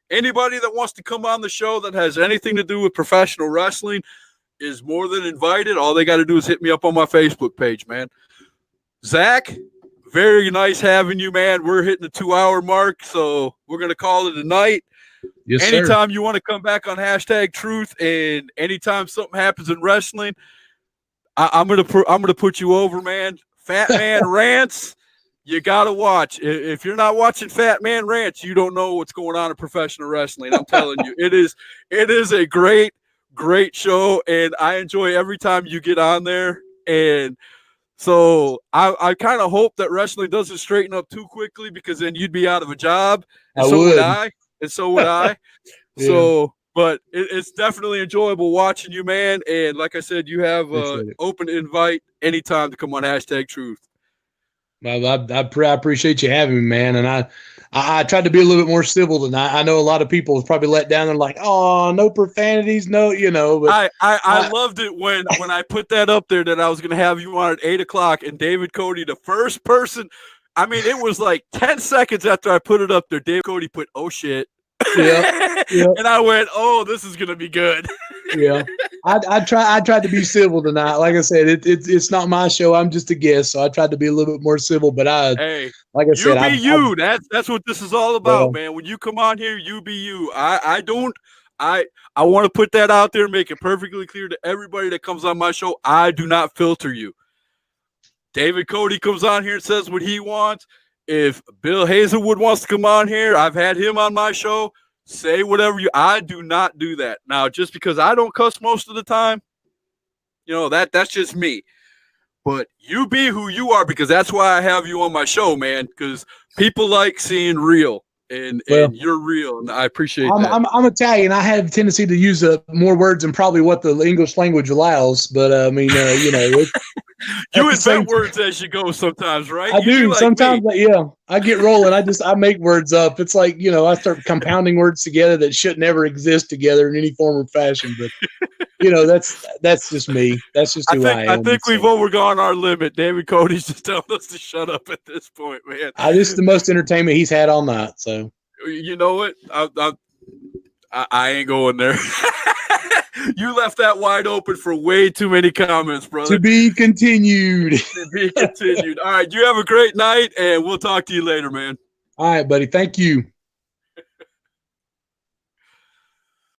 Anybody that wants to come on the show that has anything to do with professional wrestling is more than invited. All they got to do is hit me up on my Facebook page, man. Zach, very nice having you, man. We're hitting the 2-hour mark, so we're going to call it a night. Yes, anytime sir. You want to come back on #Truth, and anytime something happens in wrestling, I'm gonna put you over, man. Fat Man Rants, you gotta watch. If you're not watching Fat Man Rants, you don't know what's going on in professional wrestling. I'm telling you, it is a great show, and I enjoy every time you get on there. And so I kind of hope that wrestling doesn't straighten up too quickly, because then you'd be out of a job, and so would I. Yeah. So. But it's definitely enjoyable watching you, man. And like I said, you have an open invite anytime to come on #Truth. Well, I appreciate you having me, man. And I tried to be a little bit more civil tonight. I know a lot of people have probably let down. They're like, oh, no profanities, no, But I loved it when I put that up there that I was going to have you on at 8 o'clock, and David Cody, the first person. I mean, it was like 10 seconds after I put it up there, David Cody put, oh, shit. Yeah. And I went, oh, this is gonna be good. Yeah, I tried to be civil tonight. Like I said, it's not my show. I'm just a guest, so I tried to be a little bit more civil. But like I said, you. That's what this is all about, man. When you come on here, you be you. I want to put that out there, make it perfectly clear to everybody that comes on my show. I do not filter you. David Cody comes on here and says what he wants. If Bill Hazelwood wants to come on here, I've had him on my show. Say whatever I do not do that. Now, just because I don't cuss most of the time, that's just me. But you be who you are, because that's why I have you on my show, man, because people like seeing real. and Well, you're real, and I appreciate that. I'm Italian. I have a tendency to use more words than probably what the English language allows. But I mean, you know, you invent words as you go sometimes, right? I do. Sometimes, I get rolling. I make words up. It's like, you know, I start compounding words together that should never exist together in any form or fashion. But you know, that's just me. That's just who I am. I think we've overgone our limit. David Cody's just telling us to shut up at this point, man. This is the most entertainment he's had all night. So you know what? I ain't going there. You left that wide open for way too many comments, brother. To be continued. To be continued. All right. You have a great night, and we'll talk to you later, man. All right, buddy. Thank you.